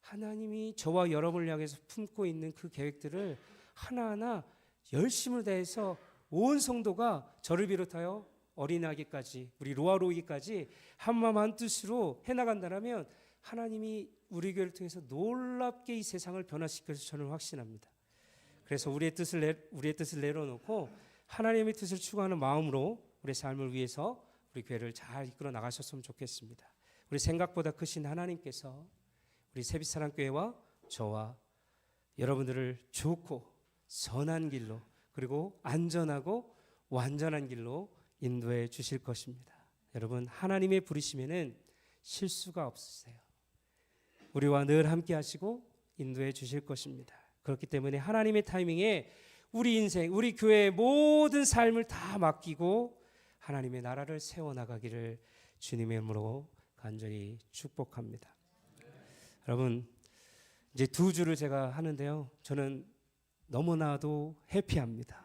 하나님이 저와 여러분을 향해서 품고 있는 그 계획들을 하나하나 열심을 다해서 온 성도가 저를 비롯하여 어린아기까지 우리 로아로이까지 한마음 한뜻으로 해나간다면 하나님이 우리 교회를 통해서 놀랍게 이 세상을 변화시켜서 저는 확신합니다. 그래서 우리의 뜻을 내려놓고 하나님의 뜻을 추구하는 마음으로 우리 삶을 위해서 우리 교회를 잘 이끌어 나가셨으면 좋겠습니다. 우리 생각보다 크신 하나님께서 우리 세빛사랑교회와 저와 여러분들을 좋고 선한 길로 그리고 안전하고 완전한 길로 인도해 주실 것입니다. 여러분 하나님의 부르심에는 실수가 없으세요. 우리와 늘 함께 하시고 인도해 주실 것입니다. 그렇기 때문에 하나님의 타이밍에 우리 인생, 우리 교회의 모든 삶을 다 맡기고 하나님의 나라를 세워나가기를 주님의 이름으로 간절히 축복합니다. 여러분 이제 두 주를 제가 하는데요. 저는 너무나도 해피합니다.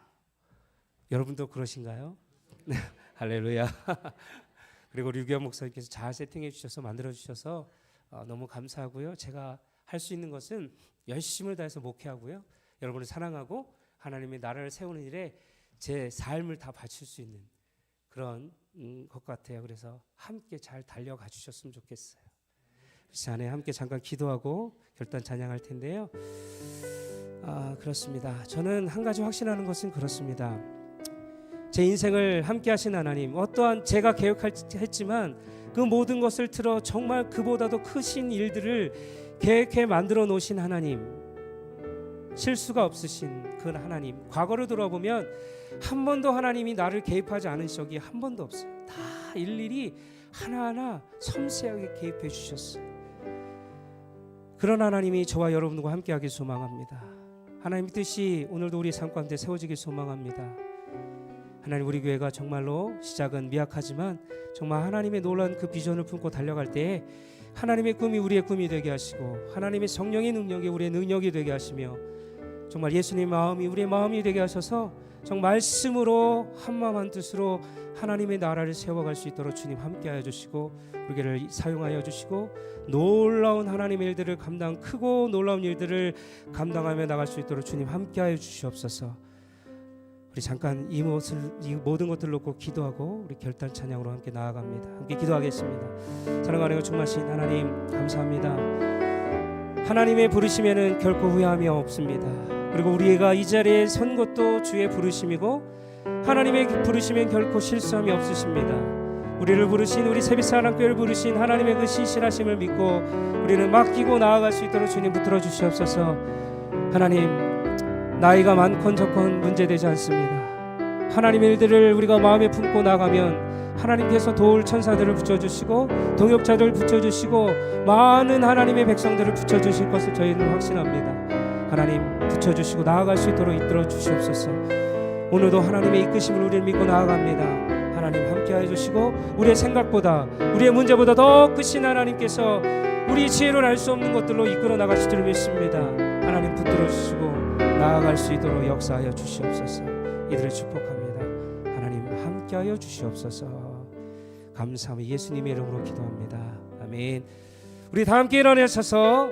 여러분도 그러신가요? 네, 할렐루야. 그리고 류기현 목사님께서 잘 세팅해 주셔서 만들어 주셔서 너무 감사하고요. 제가 할 수 있는 것은 열심을 다해서 목회하고요. 여러분을 사랑하고 하나님의 나라를 세우는 일에 제 삶을 다 바칠 수 있는 그런 것 같아요. 그래서 함께 잘 달려가 주셨으면 좋겠어요. 이 시간에 함께 잠깐 기도하고 결단 찬양할 텐데요. 그렇습니다. 저는 한 가지 확신하는 것은 그렇습니다. 제 인생을 함께 하신 하나님, 어떠한 제가 계획했지만 그 모든 것을 틀어 정말 그보다도 크신 일들을 계획해 만들어 놓으신 하나님, 실수가 없으신 그 하나님, 과거로 돌아보면 한 번도 하나님이 나를 개입하지 않은 적이 한 번도 없어요. 다 일일이 하나하나 섬세하게 개입해 주셨어요. 그런 하나님이 저와 여러분과 함께하길 소망합니다. 하나님의 뜻이 오늘도 우리 삶 가운데 세워지길 소망합니다. 하나님, 우리 교회가 정말로 시작은 미약하지만 정말 하나님의 놀라운 그 비전을 품고 달려갈 때에 하나님의 꿈이 우리의 꿈이 되게 하시고 하나님의 성령의 능력이 우리의 능력이 되게 하시며 정말 예수님의 마음이 우리의 마음이 되게 하셔서 정말 말씀으로 한마음 한뜻으로 하나님의 나라를 세워갈 수 있도록 주님 함께하여 주시고 우리를 사용하여 주시고 놀라운 하나님의 일들을 크고 놀라운 일들을 감당하며 나갈 수 있도록 주님 함께하여 주시옵소서. 우리 잠깐 이 모든 것들을 놓고 기도하고 우리 결단 찬양으로 함께 나아갑니다. 함께 기도하겠습니다. 사랑하는 충만하신 하나님, 감사합니다. 하나님의 부르심에는 결코 후회함이 없습니다. 그리고 우리가 이 자리에 선 것도 주의 부르심이고 하나님의 부르심엔 결코 실수함이 없으십니다. 우리를 부르신 우리 세빛사랑교회를 부르신 하나님의 그 신실하심을 믿고 우리는 맡기고 나아갈 수 있도록 주님 붙들어 주시옵소서. 하나님, 나이가 많건 적건 문제되지 않습니다. 하나님의 일들을 우리가 마음에 품고 나가면 하나님께서 도울 천사들을 붙여주시고 동역자들을 붙여주시고 많은 하나님의 백성들을 붙여주실 것을 저희는 확신합니다. 하나님, 붙여주시고 나아갈 수 있도록 이끌어 주시옵소서. 오늘도 하나님의 이끄심을 우리를 믿고 나아갑니다. 하나님 함께해 주시고 우리의 생각보다 우리의 문제보다 더 크신 하나님께서 우리 지혜로 알 수 없는 것들로 이끌어 나가실 줄 믿습니다. 하나님 붙들어 주시고 나아갈 수 있도록 역사하여 주시옵소서. 이들을 축복합니다. 하나님 함께하여 주시옵소서. 감사하며 예수님의 이름으로 기도합니다. 아멘. 우리 다 함께 일어나셔서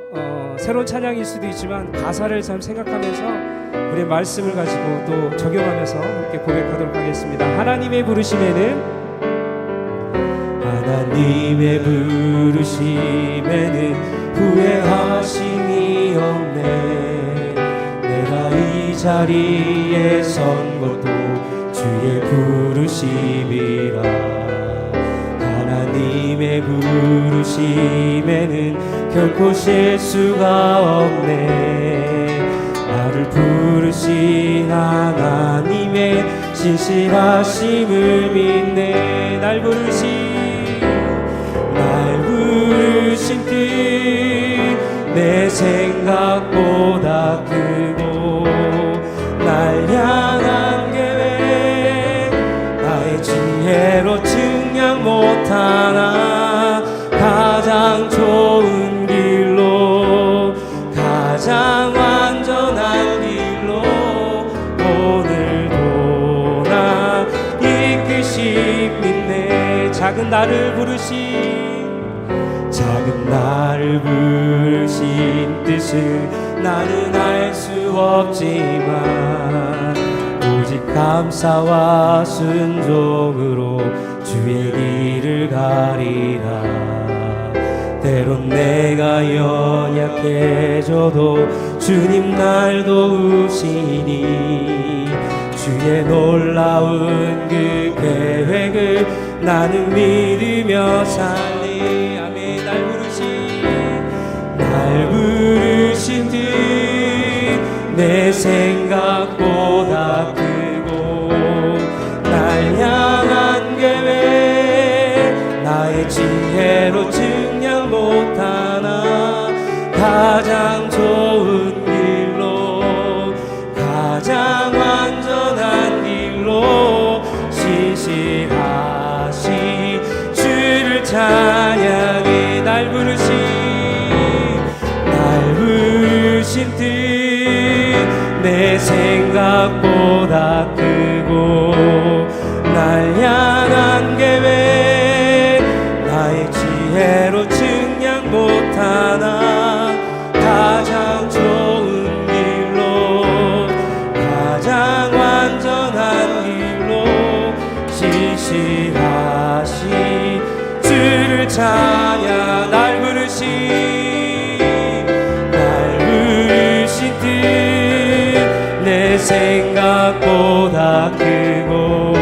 새로운 찬양일 수도 있지만 가사를 참 생각하면서 우리의 말씀을 가지고 또 적용하면서 함께 고백하도록 하겠습니다. 하나님의 부르심에는 후회하심이 없네. 내가 이 자리에 선 것도 주의 부르심이라. 하나님의 부르심에는 결코 실수가 없네. 나를 부르신 하나님의 신실하심을 믿네. 날 부르신 뜻 내 생각보다 크고 날 향한 계획 나의 지혜로 측량 못하나 가장 좋은 길로 가장 완전한 길로 오늘도 나 이끄심 믿네. 작은 나를 부르신 뜻을 나는 알 수 없지만 오직 감사와 순종으로 주의 길을 가리라. 때론 내가 연약해져도 주님 날 도우시니 주의 놀라운 그 계획을 나는 믿으며 살리. 아멘. 날 부르신 뜻 내 생각보다 크고 날 향한 계획 나의 지혜로 측량 못하나 가장 좋은 길로 가장 완전한 길로 신실하신 주를 찬양해. 날 부르신 뜻 내 내 생각보다 크고 날 향한 계획 나의 지혜로 측량 못하나 가장 좋은 길로 가장 완전한 길로 지시하시 주를 찬양 날 부르신 뜻 내 생각보다 크고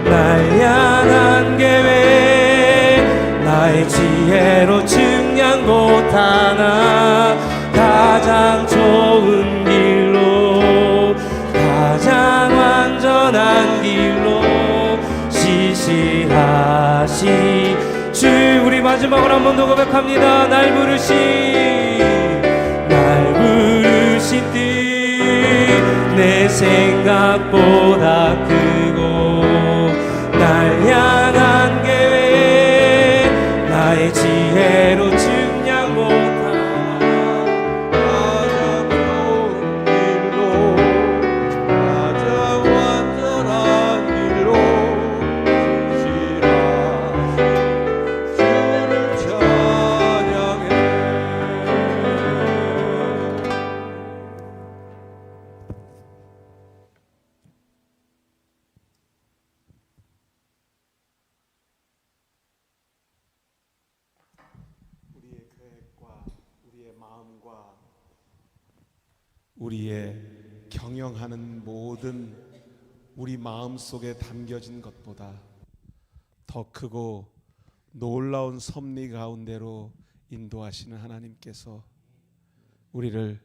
날 향한 계획 나의 지혜로 측량 못하나 가장 좋은 길로 가장 완전한 길로 지시하시 주 우리 마지막으로 한 번 더 고백합니다. 날 부르신 뜻 내 생각보다 크고 날 향한 계획 나의 지혜로 측량 못하나 가장 좋은 길로 가장 완전한 길로 지시하시 주를 찬양해. 우리의 계획과 우리의 마음과 우리의 경영하는 모든 우리 마음 속에 담겨진 것보다 더 크고 놀라운 섭리 가운데로 인도하시는 하나님께서 우리를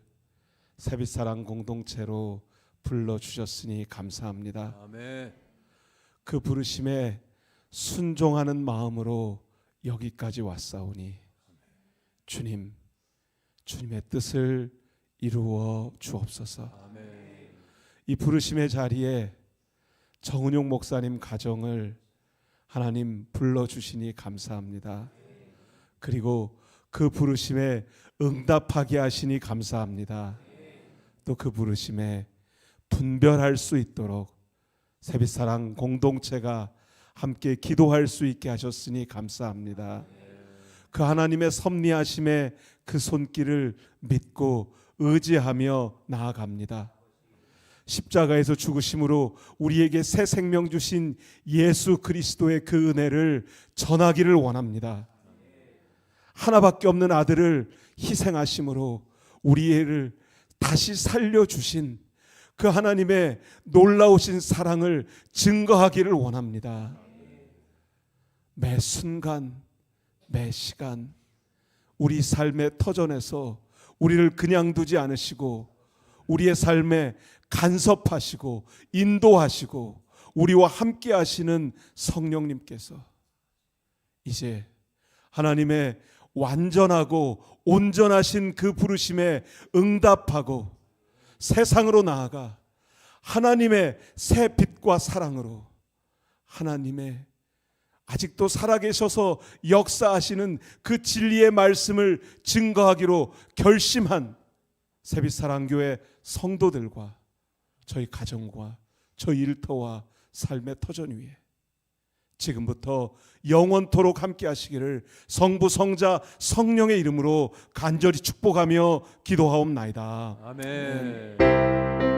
새빛사랑 공동체로 불러주셨으니 감사합니다. 아멘. 그 부르심에 순종하는 마음으로 여기까지 왔사오니 주님, 주님의 뜻을 이루어 주옵소서. 이 부르심의 자리에 정은용 목사님 가정을 하나님 불러주시니 감사합니다. 그리고 그 부르심에 응답하게 하시니 감사합니다. 또 그 부르심에 분별할 수 있도록 새빛사랑 공동체가 함께 기도할 수 있게 하셨으니 감사합니다. 그 하나님의 섭리하심의 그 손길을 믿고 의지하며 나아갑니다. 십자가에서 죽으심으로 우리에게 새 생명 주신 예수 그리스도의 그 은혜를 전하기를 원합니다. 하나밖에 없는 아들을 희생하심으로 우리를 다시 살려주신 그 하나님의 놀라우신 사랑을 증거하기를 원합니다. 매 순간 매 시간 우리 삶의 터전에서 우리를 그냥 두지 않으시고 우리의 삶에 간섭하시고 인도하시고 우리와 함께 하시는 성령님께서 이제 하나님의 완전하고 온전하신 그 부르심에 응답하고 세상으로 나아가 하나님의 새 빛과 사랑으로 하나님의 아직도 살아계셔서 역사하시는 그 진리의 말씀을 증거하기로 결심한 새빛사랑교회 성도들과 저희 가정과 저희 일터와 삶의 터전 위에 지금부터 영원토록 함께 하시기를 성부 성자 성령의 이름으로 간절히 축복하며 기도하옵나이다. 아멘.